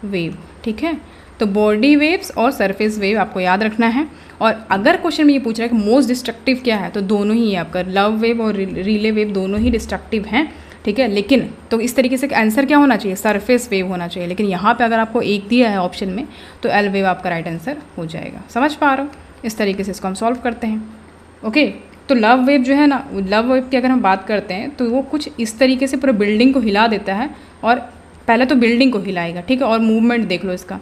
वेव, ठीक है। तो बॉडी वेव्स और सरफेस वेव आपको याद रखना है। और अगर क्वेश्चन में ये पूछ रहा है कि मोस्ट डिस्ट्रक्टिव क्या है, तो दोनों ही है आपका, लव वेव और रीले वेव दोनों ही डिस्ट्रक्टिव हैं, ठीक है। लेकिन तो इस तरीके से आंसर क्या होना चाहिए, सरफेस वेव होना चाहिए। लेकिन यहाँ पे अगर आपको एक दिया है ऑप्शन में तो एल वेव आपका राइट आंसर हो जाएगा। समझ पा रहे हो? इस तरीके से इसको हम सॉल्व करते हैं, ओके। तो लव वेव जो है ना, लव वेव की अगर हम बात करते हैं तो वो कुछ इस तरीके से पूरे बिल्डिंग को हिला देता है, और पहले तो बिल्डिंग को हिलाएगा, ठीक है। और मूवमेंट देख लो इसका,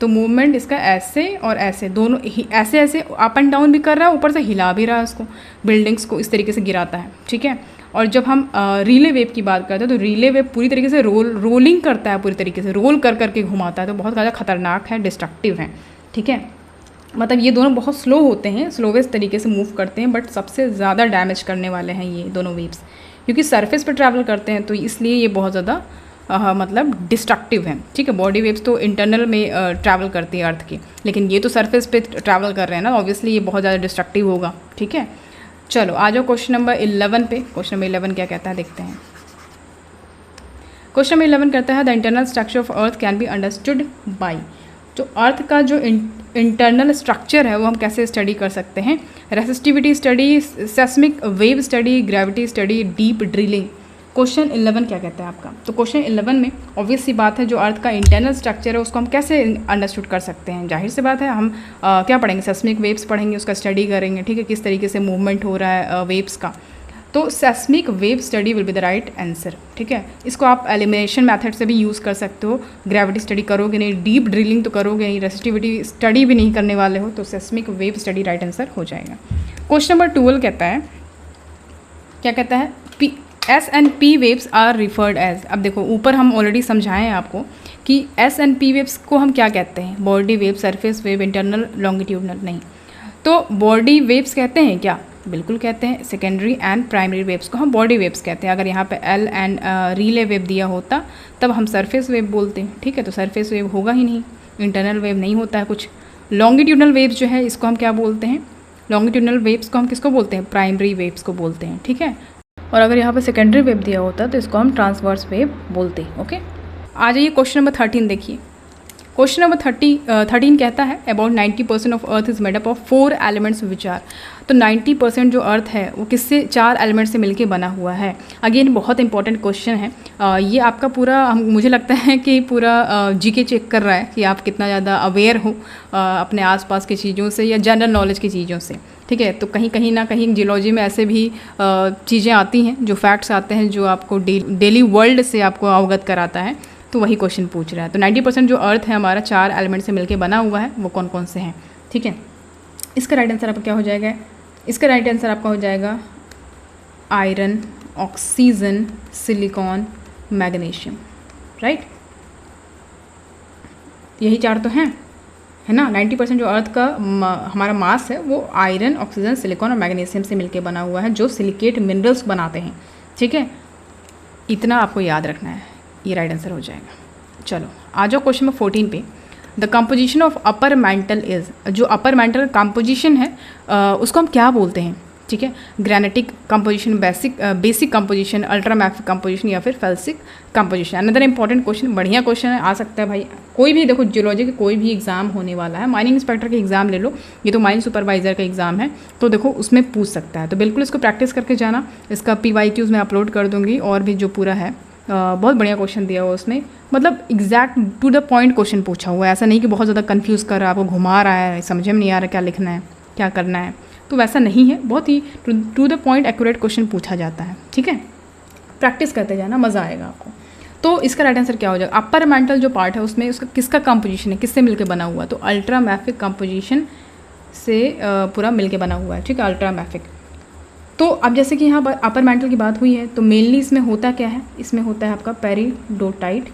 तो मूवमेंट इसका ऐसे और ऐसे दोनों ऐसे ऐसे अप एंड डाउन भी कर रहा है, ऊपर से हिला भी रहा है उसको, बिल्डिंग्स को इस तरीके से गिराता है, ठीक है। और जब हम रीले वेव की बात करते हैं तो रीले वेव पूरी तरीके से रोलिंग करता है, पूरी तरीके से रोल कर करके घुमाता है, तो बहुत ज़्यादा खतरनाक है, डिस्ट्रक्टिव है, ठीक है। मतलब ये दोनों बहुत स्लो होते हैं, स्लोवेस्ट तरीके से मूव करते हैं, बट सबसे ज़्यादा डैमेज करने वाले हैं ये दोनों वेव्स, क्योंकि सरफेस पर ट्रैवल करते हैं, तो इसलिए ये बहुत ज़्यादा मतलब डिस्ट्रक्टिव है, ठीक है। बॉडी वेव्स तो इंटरनल में ट्रैवल करती है अर्थ की, लेकिन ये तो सरफेस पे ट्रैवल कर रहे हैं ना, ऑब्वियसली ये बहुत ज़्यादा डिस्ट्रक्टिव होगा, ठीक है। चलो आ जाओ क्वेश्चन नंबर 11 पे। क्वेश्चन नंबर 11 क्या कहता है देखते हैं। क्वेश्चन नंबर 11 कहता है the internal structure of earth can be understood by. जो अर्थ का जो इंटरनल स्ट्रक्चर है वो हम कैसे स्टडी कर सकते हैं, resistivity study, seismic wave study, gravity study, deep drilling. Question 11 क्या कहता है आपका। तो क्वेश्चन 11 में ऑब्वियस सी बात है, जो अर्थ का इंटरनल स्ट्रक्चर है उसको हम कैसे अंडरस्टूड कर सकते हैं। जाहिर सी बात है, हम क्या पढ़ेंगे, सेस्मिक वेव्स पढ़ेंगे, उसका स्टडी करेंगे, ठीक है, किस तरीके से मूवमेंट हो रहा है वेव्स का। तो seismic wave study will be the right answer, ठीक है। इसको आप एलिमिनेशन मेथड से भी यूज़ कर सकते हो। ग्रेविटी स्टडी करोगे नहीं, डीप ड्रिलिंग तो करोगे नहीं, रेसिस्टिविटी स्टडी भी नहीं करने वाले हो, तो seismic wave study right answer हो जाएगा। क्वेश्चन नंबर 12 कहता है, क्या कहता है, S and P waves are referred as. अब देखो ऊपर हम ऑलरेडी समझाएं आपको कि एस एंड पी वेव्स को हम क्या कहते हैं, body wave, surface wave, internal, longitudinal, नहीं। तो बॉडी वेव्स कहते हैं क्या, बिल्कुल कहते हैं। सेकेंडरी एंड प्राइमरी वेव्स को हम बॉडी वेव्स कहते हैं। अगर यहाँ पे एल एंड रीले वेव दिया होता तब हम सरफेस वेव बोलते हैं, ठीक है। तो सरफेस वेव होगा ही नहीं, इंटरनल वेव नहीं होता है कुछ। लॉन्गिट्यूडनल वेव्स जो है इसको हम क्या बोलते हैं, लॉन्गिट्यूडनल वेव्स को हम किसको बोलते हैं, प्राइमरी वेव्स को बोलते हैं, ठीक है। और अगर यहाँ पे सेकेंडरी वेव दिया होता तो इसको हम ट्रांसवर्स वेव बोलते हैं, ओके। आ जाइए क्वेश्चन नंबर 13 देखिए। क्वेश्चन नंबर 13 कहता है about 90% of earth is made up of 4 elements which are. तो 90% जो अर्थ है वो किससे, 4 एलिमेंट से मिलके बना हुआ है। अगेन बहुत इंपॉर्टेंट क्वेश्चन है। ये आपका पूरा मुझे लगता है कि पूरा जीके चेक कर रहा है कि आप कितना ज़्यादा अवेयर हो अपने आसपास की चीज़ों से या जनरल नॉलेज की चीज़ों से। ठीक है, तो कहीं ना कहीं जियोलॉजी में ऐसे भी चीज़ें आती हैं, जो फैक्ट्स आते हैं जो आपको डेली वर्ल्ड से आपको अवगत कराता है, तो वही क्वेश्चन पूछ रहा है। तो 90% जो अर्थ है हमारा 4 एलिमेंट से मिलके बना हुआ है, वो कौन कौन से हैं। ठीक है, इसका राइट आंसर आपका क्या हो जाएगा, इसका राइट आंसर आपका हो जाएगा iron, oxygen, silicon, magnesium. Right, यही 4 तो हैं, है ना। 90% जो अर्थ का हमारा मास है वो आयरन, ऑक्सीजन, सिलिकॉन और मैग्नीशियम से मिलके बना हुआ है, जो सिलिकेट मिनरल्स बनाते हैं। ठीक है, इतना आपको याद रखना है, ये राइट आंसर हो जाएगा। चलो आ जाओ क्वेश्चन नंबर 14 पे। The composition of upper mantle is, जो अपर मेंटल कंपोजिशन है उसको हम क्या बोलते हैं। ठीक है, granitic composition, basic composition, ultramafic composition या फिर felsic composition. Another important question, बढ़िया क्वेश्चन है, आ सकता है भाई कोई भी। देखो जियोलॉजी का कोई भी एग्जाम होने वाला है, माइनिंग इंस्पेक्टर का एग्जाम ले लो, ये तो माइनिंग सुपरवाइजर का एग्जाम है, तो देखो उसमें पूछ सकता है। तो बिल्कुल इसको प्रैक्टिस करके जाना। इसका PYQs मैं अपलोड कर दूंगी, और भी जो पूरा है बहुत बढ़िया क्वेश्चन दिया हुआ उसमें, मतलब exact to the point question पूछा हुआ है। ऐसा नहीं कि बहुत ज़्यादा कंफ्यूज कर रहा है, आपको घुमा रहा है, समझ में नहीं आ रहा क्या लिखना है, क्या करना है, तो वैसा नहीं है। बहुत ही to the point accurate question पूछा जाता है। ठीक है, प्रैक्टिस करते जाना, मज़ा आएगा आपको। तो इसका राइट आंसर क्या हो जाएगा, अपर मेंटल जो पार्ट है उसमें उसका किसका कंपोजिशन है, किससे मिलकर बना हुआ, तो अल्ट्रामैफिक कंपोजिशन से पूरा मिलके बना हुआ है। ठीक है, अल्ट्रामैफिक। तो अब जैसे कि यहाँ पर अपर मेंटल की बात हुई है, तो मेनली इसमें होता क्या है, इसमें होता है आपका पेरिडोटाइट।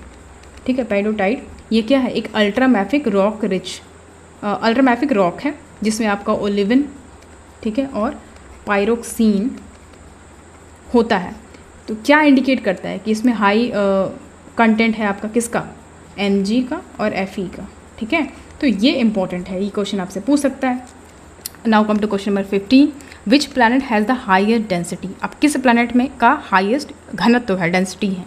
ठीक है, पेरिडोटाइट ये क्या है, एक ultramafic rock rich ultramafic rock है, जिसमें आपका ओलिविन, ठीक है, और पायरोक्सीन होता है। तो क्या इंडिकेट करता है कि इसमें हाई कंटेंट है आपका किसका, Mg का और Fe का। ठीक है, तो ये इंपॉर्टेंट है, ये क्वेश्चन आपसे पूछ सकता है। Now come to question number 15, which planet has the highest density. अब किस प्लैनेट में का हाईएस्ट घनत्व है, डेंसिटी है,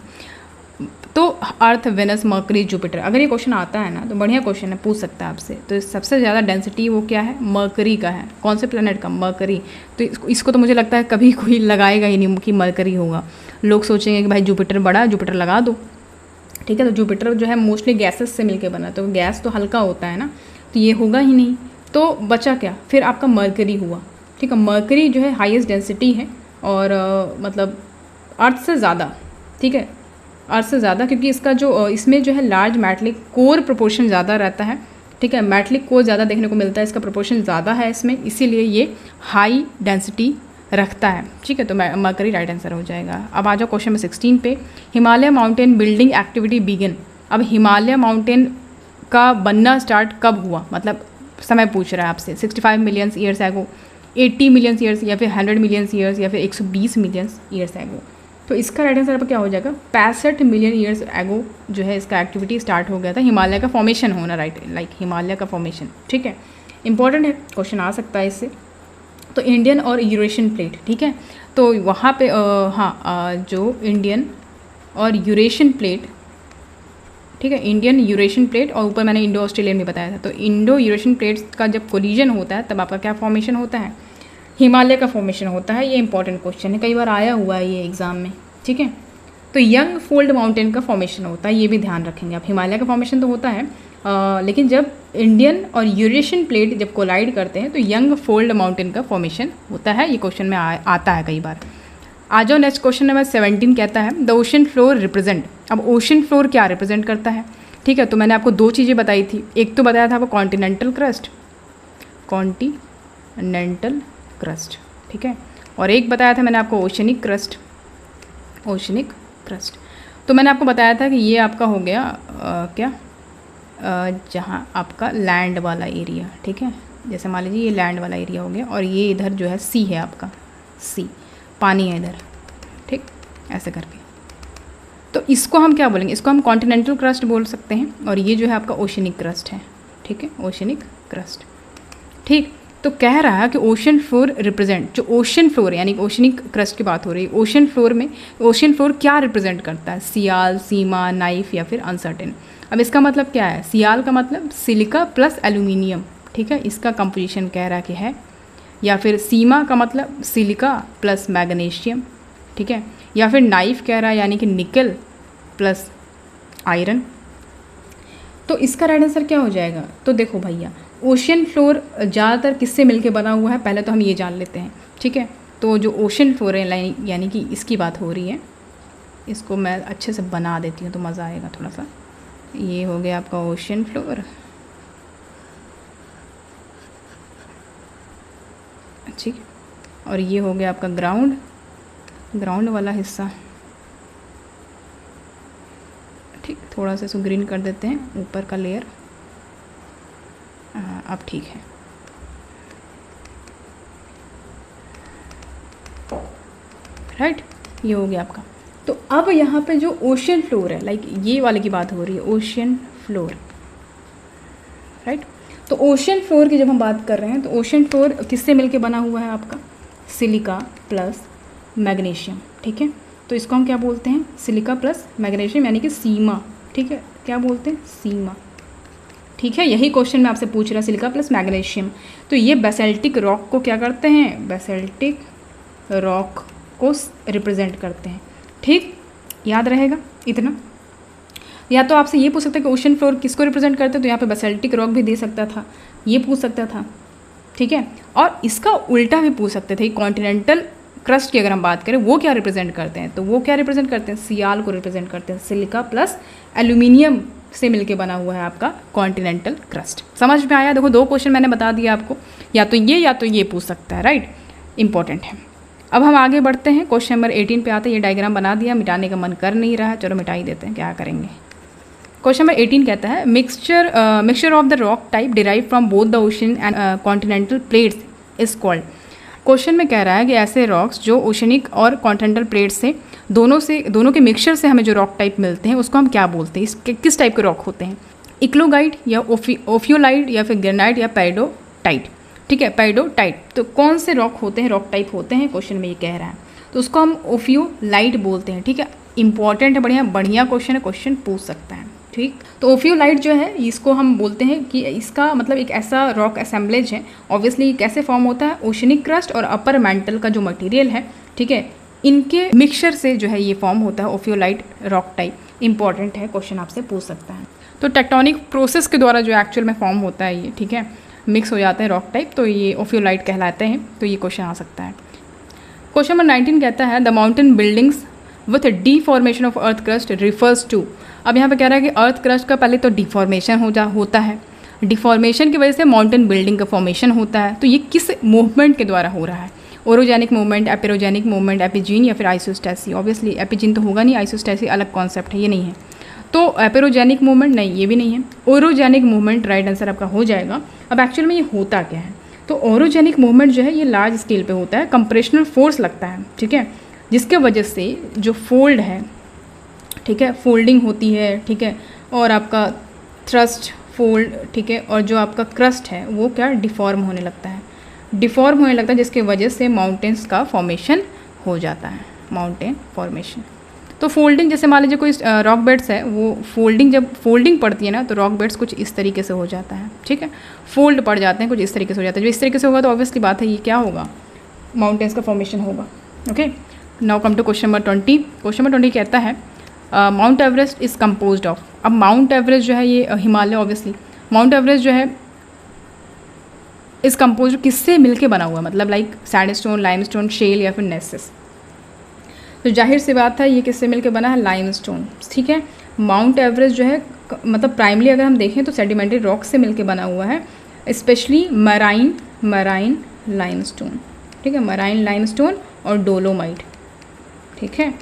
तो अर्थ, वेनस, मर्करी, जुपिटर। अगर ये क्वेश्चन आता है ना तो बढ़िया क्वेश्चन है, पूछ सकता है आपसे। तो सबसे ज़्यादा डेंसिटी वो क्या है, मर्करी का है। कौन से प्लैनेट का, मर्करी। तो इसको तो मुझे लगता है कभी कोई लगाएगा ही नहीं कि मर्करी होगा। लोग सोचेंगे कि भाई जुपिटर बड़ा, जुपिटर लगा दो। ठीक है, तो जुपिटर जो है मोस्टली गैसेस से मिलकर बना, तो गैस तो हल्का होता है ना, तो ये होगा ही नहीं। तो बचा क्या, फिर आपका मर्करी हुआ। ठीक है, मर्करी जो है हाईएस्ट डेंसिटी है, और मतलब अर्थ से ज़्यादा। ठीक है, अर्थ से ज़्यादा, क्योंकि इसका जो इसमें जो है लार्ज मेटलिक कोर प्रोपोर्शन ज़्यादा रहता है। ठीक है, मेटलिक कोर ज़्यादा देखने को मिलता है, इसका प्रोपोर्शन ज़्यादा है इसमें, इसीलिए ये हाई डेंसिटी रखता है। ठीक है, तो मर्करी राइट आंसर हो जाएगा। अब आ जाओ क्वेश्चन नंबर 16 पे। Himalaya mountain building activity begin. अब हिमालय माउंटेन का बनना स्टार्ट कब हुआ, मतलब समय पूछ रहा है आपसे। 65 million years ago, 80 million years, या फिर 100 मिलियन ईयर्स, या फिर 120 मिलियन ईयर्स एगो। तो इसका राइट आंसर आपका क्या हो जाएगा, 65 मिलियन ईयर्स एगो जो है इसका एक्टिविटी स्टार्ट हो गया था, हिमालय का फॉर्मेशन होना। राइट, लाइक हिमालय का फॉर्मेशन। ठीक है, इंपॉर्टेंट है, क्वेश्चन आ सकता है इससे। तो इंडियन और यूरेशियन प्लेट। ठीक है, तो वहाँ पे जो इंडियन और यूरेशियन प्लेट, ठीक है, इंडियन यूरेशियन प्लेट, और ऊपर मैंने इंडो ऑस्ट्रेलियन भी बताया था। तो इंडो यूरेशियन प्लेट्स का जब कोलिजन होता है तब आपका क्या फॉर्मेशन होता है, हिमालय का फॉर्मेशन होता है। ये इंपॉर्टेंट क्वेश्चन है, कई बार आया हुआ है ये एग्जाम में। ठीक है, तो यंग फोल्ड माउंटेन का फॉर्मेशन होता है, ये भी ध्यान रखेंगे आप। हिमालय का फॉर्मेशन तो होता है, लेकिन जब इंडियन और यूरेशियन प्लेट जब कोलाइड करते हैं तो यंग फोल्ड माउंटेन का फॉर्मेशन होता है। ये क्वेश्चन में आता है कई बार। आ जाओ नेक्स्ट क्वेश्चन नंबर 17 कहता है द ओशन फ्लोर रिप्रेजेंट। अब ओशन फ्लोर क्या रिप्रेजेंट करता है, ठीक है, तो मैंने आपको 2 चीज़ें बताई थी। एक तो बताया था आपको कॉन्टिनेंटल क्रस्ट, कॉन्टिनेंटल क्रस्ट, ठीक है, और एक बताया था मैंने आपको ओशनिक क्रस्ट, ओशनिक क्रस्ट। तो मैंने आपको बताया था कि ये आपका हो गया जहाँ आपका लैंड वाला एरिया, ठीक है, जैसे मान लीजिए ये लैंड वाला एरिया हो गया, और ये इधर जो है सी है आपका, सी पानी है इधर, ठीक, ऐसे करके। तो इसको हम क्या बोलेंगे, इसको हम कॉन्टिनेंटल क्रस्ट बोल सकते हैं, और ये जो है आपका ओशनिक क्रस्ट है, ठीक है, ओशनिक क्रस्ट, ठीक। तो कह रहा है कि ओशन फ्लोर रिप्रेजेंट, जो ओशन फ्लोर यानी ओशनिक क्रस्ट की बात हो रही है, ओशन फ्लोर में ओशन फ्लोर क्या रिप्रेजेंट करता है, सियाल, सीमा, नाइफ या फिर अनसर्टेन। अब इसका मतलब क्या है, सियाल का मतलब सिलिका प्लस एल्यूमिनियम, ठीक है, इसका कंपोजिशन कह रहा कि है। या फिर सीमा का मतलब सिलिका प्लस मैग्नीशियम, ठीक है। या फिर नाइफ कह रहा है यानी कि निकल प्लस आयरन। तो इसका राइट आंसर क्या हो जाएगा, तो देखो भैया ओशन फ्लोर ज़्यादातर किससे मिलके बना हुआ है, पहले तो हम ये जान लेते हैं, ठीक है। तो जो ओशन फ्लोर है यानी कि इसकी बात हो रही है, इसको मैं अच्छे से बना देती हूँ तो मज़ा आएगा थोड़ा सा। ये हो गया आपका ओशन फ्लोर, ठीक है। और ये हो गया आपका ग्राउंड वाला हिस्सा, ठीक। थोड़ा सा इसको ग्रीन कर देते हैं ऊपर का लेयर, अब ठीक है। राइट, ये हो गया आपका। तो अब यहाँ पे जो ओशन फ्लोर है, लाइक ये वाले की बात हो रही है, ओशन फ्लोर, राइट। तो ओशन फ्लोर की जब हम बात कर रहे हैं तो ओशन फ्लोर किससे मिलके बना हुआ है आपका, सिलिका प्लस मैग्नीशियम, ठीक है। तो इसको हम क्या बोलते हैं, सिलिका प्लस मैग्नीशियम यानी कि सीमा, ठीक है। क्या बोलते हैं, सीमा, ठीक है। यही क्वेश्चन मैं आपसे पूछ रहा, सिलिका प्लस मैग्नीशियम। तो ये बेसाल्टिक रॉक को क्या करते हैं, बेसाल्टिक रॉक को रिप्रेजेंट करते हैं, ठीक। याद रहेगा इतना। या तो आपसे ये पूछ सकता है कि ओशन फ्लोर किसको रिप्रेजेंट करते हैं, तो यहाँ पे बेसाल्टिक रॉक भी दे सकता था, ये पूछ सकता था, ठीक है। और इसका उल्टा भी पूछ सकते थे, कॉन्टिनेंटल क्रस्ट की अगर हम बात करें वो क्या रिप्रेजेंट करते हैं, तो वो क्या रिप्रेजेंट करते हैं, सियाल को रिप्रेजेंट करते हैं। सिलिका प्लस एल्यूमिनियम से मिलके बना हुआ है आपका कॉन्टिनेंटल क्रस्ट। समझ में आया, देखो 2 क्वेश्चन मैंने बता दिया आपको, या तो ये पूछ सकता है, राइट, इंपॉर्टेंट है। अब हम आगे बढ़ते हैं, क्वेश्चन नंबर 18 पे आते हैं। ये डायग्राम बना दिया, मिटाने का मन कर नहीं रहा है, चलो मिटा ही देते हैं, क्या करेंगे। क्वेश्चन नंबर 18 कहता है mixture of the rock type derive from both the ocean and continental plates is called. Question में कह रहा है कि ऐसे रॉक्स जो ओशनिक और कॉन्टिनेंटल प्लेट्स से दोनों के मिक्सचर से हमें जो रॉक टाइप मिलते हैं उसको हम क्या बोलते हैं, इसके किस टाइप के रॉक होते हैं, इक्लोगाइट या ओफियोलाइट या फिर ग्रेनाइट या पेरिडोटाइट, ठीक है, पेरिडोटाइट। तो कौन से रॉक होते हैं, रॉक टाइप होते हैं, क्वेश्चन में ये कह रहा है। तो उसको हम ओफियोलाइट बोलते हैं, ठीक है। इंपॉर्टेंट है, बढ़िया क्वेश्चन है, क्वेश्चन पूछ सकता है, ठीक। तो ओफियोलाइट जो है इसको हम बोलते हैं कि इसका मतलब एक ऐसा रॉक असेंबलेज है, ऑब्वियसली कैसे फॉर्म होता है, ओशनिक क्रस्ट और अपर मैंटल का जो मटेरियल है, ठीक है, इनके मिक्सचर से जो है ये फॉर्म होता है ओफियोलाइट रॉक टाइप। इंपॉर्टेंट है, क्वेश्चन आपसे पूछ सकता है। तो टेक्टोनिक प्रोसेस के द्वारा जो एक्चुअल में फॉर्म होता है ये, ठीक है, मिक्स हो जाते हैं रॉक टाइप, तो ये ओफियोलाइट कहलाते हैं। तो ये क्वेश्चन आ सकता है। क्वेश्चन नंबर 19 कहता है the mountain buildings with deformation of earth crust refers to. अब यहाँ पे कह रहा है कि अर्थ क्रस्ट का पहले तो डिफॉर्मेशन होता है, डिफॉर्मेशन की वजह से माउंटेन बिल्डिंग का फॉर्मेशन होता है। तो ये किस मूवमेंट के द्वारा हो रहा है, ओरोजेनिक मूवमेंट, एपिरोजेनिक मूवमेंट, एपिजीन या फिर आइसोस्टेसी। ऑब्वियसली एपिजीन तो होगा नहीं, आइसोस्टेसी अलग कॉन्सेप्ट है, ये नहीं है। तो एपिरोजेनिक मूवमेंट नहीं, ये भी नहीं है। ओरोजेनिक मूवमेंट राइट आंसर आपका हो जाएगा। अब एक्चुअल में ये होता क्या है, तो ओरोजेनिक मूवमेंट जो है ये लार्ज स्केल पे होता है, कंप्रेशनल फोर्स लगता है, ठीक है, जिसके वजह से जो फोल्ड है, ठीक है, फोल्डिंग होती है, ठीक है, और आपका थ्रस्ट फोल्ड, ठीक है, और जो आपका क्रस्ट है वो क्या डिफॉर्म होने लगता है, जिसके वजह से माउंटेन्स का फॉर्मेशन हो जाता है, माउंटेन फॉर्मेशन। तो फोल्डिंग, जैसे मान लीजिए कोई रॉक बेड्स है, वो फोल्डिंग जब फोल्डिंग पड़ती है ना तो रॉक बेड्स कुछ इस तरीके से हो जाता है, ठीक है, फोल्ड पड़ जाते हैं, कुछ इस तरीके से हो जाता है। जो इस तरीके से होगा तो ऑब्वियसली बात है ये क्या होगा, माउंटेन्स का फॉर्मेशन होगा। Okay, now come to question number 20। Question number 20 कहता है Mount Everest is composed of. अब माउंट एवरेस्ट जो है ये हिमालय, ऑब्वियसली माउंट एवरेस्ट जो है इस कम्पोज किससे मिलके बना हुआ, मतलब लाइक सैंडस्टोन, लाइमस्टोन, शेल या फिर नेसेस। तो जाहिर सी बात है ये किससे मिलके बना है, लाइमस्टोन, ठीक है। माउंट एवरेस्ट जो है मतलब प्राइमली अगर हम देखें तो सेडिमेंट्री रॉक से मिलके बना हुआ है, स्पेशली मराइन लाइमस्टोन, ठीक है, मराइन लाइमस्टोन और डोलोमाइट, ठीक है।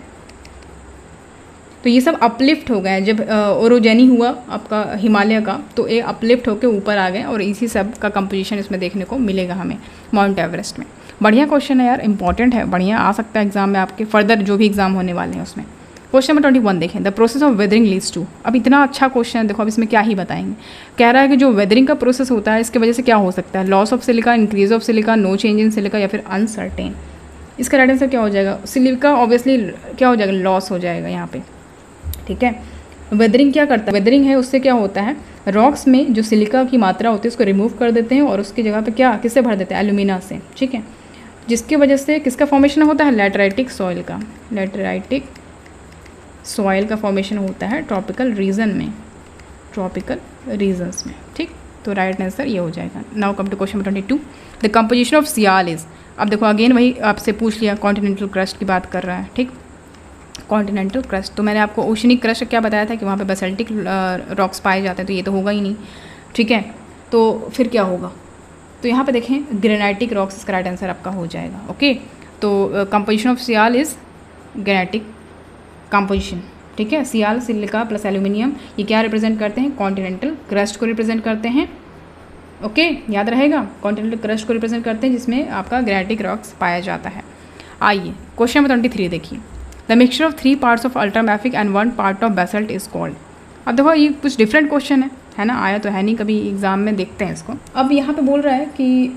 तो ये सब अपलिफ्ट हो गए जब ओरोजेनी हुआ आपका हिमालय का, तो ये अपलिफ्ट होकर ऊपर आ गए और इसी सब का कंपोजिशन इसमें देखने को मिलेगा हमें माउंट एवरेस्ट में। बढ़िया क्वेश्चन है यार, इंपॉर्टेंट है, बढ़िया आ सकता है एग्जाम में आपके, फर्दर जो भी एग्जाम होने वाले हैं उसमें। क्वेश्चन नंबर 21 देखें, the process of weathering leads to. अब इतना अच्छा क्वेश्चन है, देखो अब इसमें क्या ही बताएंगे। कह रहा है कि जो वेदरिंग का प्रोसेस होता है इसकी वजह से क्या हो सकता है, loss of silica, increase of silica, no change in silica या फिर अनसर्टेन। इसका राइट आंसर क्या हो जाएगा, सिलिका ऑब्वियसली क्या हो जाएगा, लॉस हो जाएगा यहाँ पे, ठीक है। वेदरिंग क्या करता है, वेदरिंग है उससे क्या होता है, रॉक्स में जो सिलिका की मात्रा होती है उसको रिमूव कर देते हैं और उसकी जगह पे क्या किससे भर देते हैं, एल्यूमिना से, ठीक है, जिसकी वजह से किसका फॉर्मेशन होता है, लैटराइटिक सॉइल का, लैटराइटिक सॉइल का फॉर्मेशन होता है ट्रॉपिकल रीजन में, ट्रॉपिकल रीजन्स में, ठीक। तो राइट आंसर ये हो जाएगा। Now come to question 22, the composition of sial is. अब देखो अगेन वही आपसे पूछ लिया, कॉन्टिनेंटल क्रस्ट की बात कर रहा है, ठीक, कॉन्टिनेंटल क्रस्ट। तो मैंने आपको ओशनिक क्रस्ट क्या बताया था कि वहाँ पे बेसाल्टिक रॉक्स पाए जाते हैं, तो ये तो होगा ही नहीं, ठीक है। तो फिर क्या होगा, तो यहाँ पे देखें ग्रेनाइटिक रॉक्स इसका राइट आंसर आपका हो जाएगा, ओके। तो composition of sial is granitic composition, ठीक है। सियाल सिलिका प्लस एल्यूमिनियम ये क्या रिप्रेजेंट करते हैं, कॉन्टिनेंटल क्रस्ट को रिप्रेजेंट करते हैं, ओके, याद रहेगा, कॉन्टिनेंटल क्रस्ट को रिप्रेजेंट करते हैं जिसमें आपका ग्रेनाइटिक रॉक्स पाया जाता है। आइए क्वेश्चन नंबर 23 देखिए, the mixture of 3 parts of ultramafic and 1 part of basalt is called. अब देखो ये कुछ डिफरेंट क्वेश्चन है ना, आया तो है नहीं कभी एग्जाम में, देखते हैं इसको। अब यहाँ पे बोल रहा है कि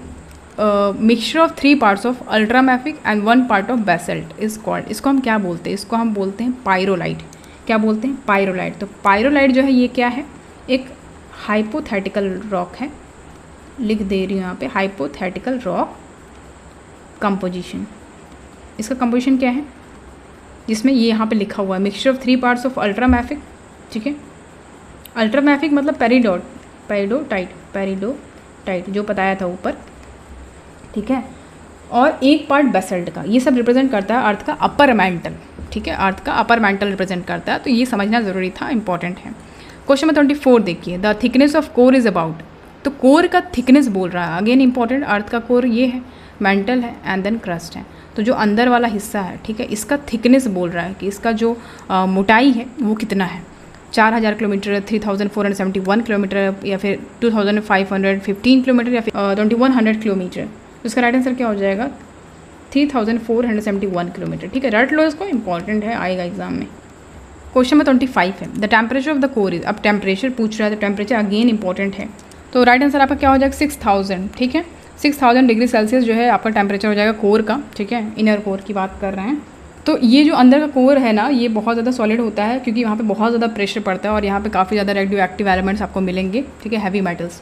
mixture of 3 parts of ultramafic and 1 part of basalt is called. इसको हम क्या बोलते हैं, इसको हम बोलते हैं पायरोलाइट। क्या बोलते हैं, पायरोलाइट। तो पायरोलाइट जो है ये क्या है, एक हाइपोथेटिकल रॉक है, लिख दे रही हूँ यहाँ पे, हाइपोथेटिकल रॉक कंपोजिशन। इसका कंपोजिशन क्या है, जिसमें ये यहाँ पे लिखा हुआ है mixture of 3 parts of ultramafic, ठीक है। अल्ट्रामैफिक मतलब पेरिडोटाइट जो बताया था ऊपर, ठीक है, और 1 पार्ट बेसल्ट का। ये सब रिप्रेजेंट करता है अर्थ का अपर मैंटल, ठीक है, अर्थ का अपर मैंटल रिप्रेजेंट करता है, तो ये समझना ज़रूरी था, इंपॉर्टेंट है। क्वेश्चन नंबर 24 देखिए, the thickness of core is about. तो कोर का थिकनेस बोल रहा है, अगेन इंपॉर्टेंट, अर्थ का कोर ये है, मैंटल है एंड देन क्रस्ट है। तो जो अंदर वाला हिस्सा है, ठीक है, इसका थिकनेस बोल रहा है कि इसका जो मोटाई है वो कितना है, 4000 किलोमीटर, 3471 किलोमीटर, या फिर 2515 किलोमीटर, या फिर 2100 किलोमीटर। तो इसका राइट आंसर क्या हो जाएगा, 3471 किलोमीटर, ठीक है। रट लो इसको, इंपॉर्टेंट है, आएगा एग्जाम में। क्वेश्चन नंबर 25 है, the temperature of the core is. अब टेम्परेचर पूछ रहा है, तो टेम्परेचर अगेन इंपॉर्टेंट है। तो राइट आंसर आपका क्या हो जाएगा, 6000, ठीक है, 6000 डिग्री सेल्सियस जो है आपका टेम्परेचर हो जाएगा कोर का, ठीक है, इनर कोर की बात कर रहे हैं। तो ये जो अंदर का कोर है ना, ये बहुत ज़्यादा सॉलिड होता है क्योंकि वहाँ पे बहुत ज़्यादा प्रेशर पड़ता है और यहाँ पे काफ़ी ज़्यादा रेडियो एक्टिव एलिमेंट्स आपको मिलेंगे, ठीक है, हैवी मेटल्स।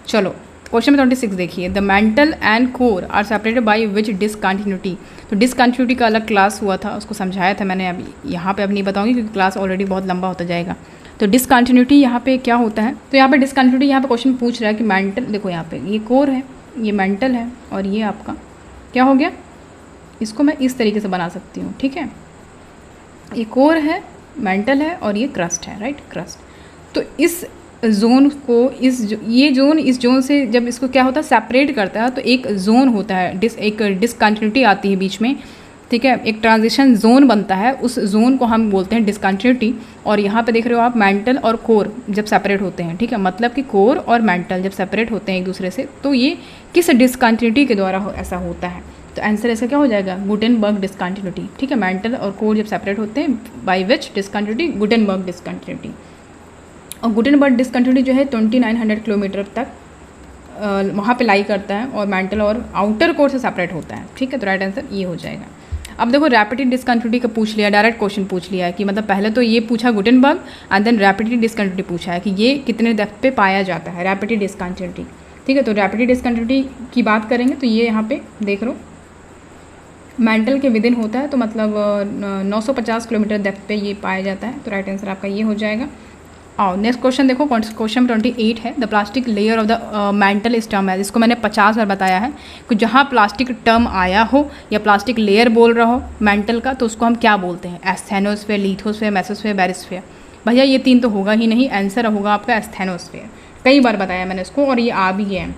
चलो क्वेश्चन नंबर 26 देखिए, the mantle and core are separated by which discontinuity. तो डिसकंटिन्यूटी का अलग क्लास हुआ था, उसको समझाया था मैंने, अभी यहाँ पे अब नहीं बताऊँगी क्योंकि क्लास ऑलरेडी बहुत लंबा होता जाएगा। तो डिसकंटिन्यूटी यहाँ पे क्या होता है, तो यहाँ पे डिसकंटिन्यूटी, यहाँ पे क्वेश्चन पूछ रहा है कि मेंटल, देखो यहाँ पे ये कोर है, ये मेंटल है, और ये आपका क्या हो गया, इसको मैं इस तरीके से बना सकती हूँ, ठीक है, ये कोर है, मेंटल है, और ये क्रस्ट है, राइट, क्रस्ट। तो इस जोन को, ये जोन इस जोन से जब इसको क्या होता है, सेपरेट करता है, तो एक जोन होता है, एक डिसकंटिन्यूटी आती है बीच में, ठीक है, एक ट्रांजिशन जोन बनता है, उस जोन को हम बोलते हैं डिसकंटिन्यूटी। और यहाँ पे देख रहे हो आप, मेंटल और कोर जब सेपरेट होते हैं, ठीक है, मतलब कि कोर और मेंटल जब सेपरेट होते हैं एक दूसरे से, तो ये किस डिसकंटिन्यूटी के द्वारा ऐसा होता है। तो आंसर ऐसा क्या हो जाएगा, गुटेनबर्ग डिसकंटिन्यूटी, ठीक है, मेंटल और कोर जब सेपरेट होते हैं, bye which discontinuity, Gutenberg discontinuity. और गुटेनबर्ग डिसकंटिन्यूटी जो है 2900 किलोमीटर तक वहाँ पे लाई करता है, और मेंटल और आउटर कोर से सेपरेट होता है, ठीक है। तो राइट आंसर ये हो जाएगा। अब देखो रैपिड डिसकंटिन्यूटी का पूछ लिया, डायरेक्ट क्वेश्चन पूछ लिया है कि मतलब पहले तो ये पूछा Gutenberg and then Repetti discontinuity पूछा है कि ये कितने डेप्थ पे पाया जाता है, रैपिड डिसकंटिन्यूटी, ठीक है। तो रैपिड डिसकंटिन्यूटी की बात करेंगे तो ये यहाँ पे देख लो, मेंटल के विदिन होता है, तो मतलब 950 किलोमीटर डेप्थ पे ये पाया जाता है। तो राइट आंसर आपका ये हो जाएगा। और नेक्स्ट क्वेश्चन देखो, क्वेश्चन 28 है, the plastic layer of the mental इस टर्म है। इसको मैंने 50 बार बताया है कि जहाँ प्लास्टिक टर्म आया हो या प्लास्टिक लेयर बोल रहा हो मेंटल का, तो उसको हम क्या बोलते हैं, एस्थेनोस्फेयर, लिथोस्फेयर, मेसोस्फेयर, बैरिस्फेयर। भैया ये 3 तो होगा ही नहीं, आंसर होगा आपका एस्थेनोस्फेयर। कई बार बताया मैंने इसको और ये आ भी गया है।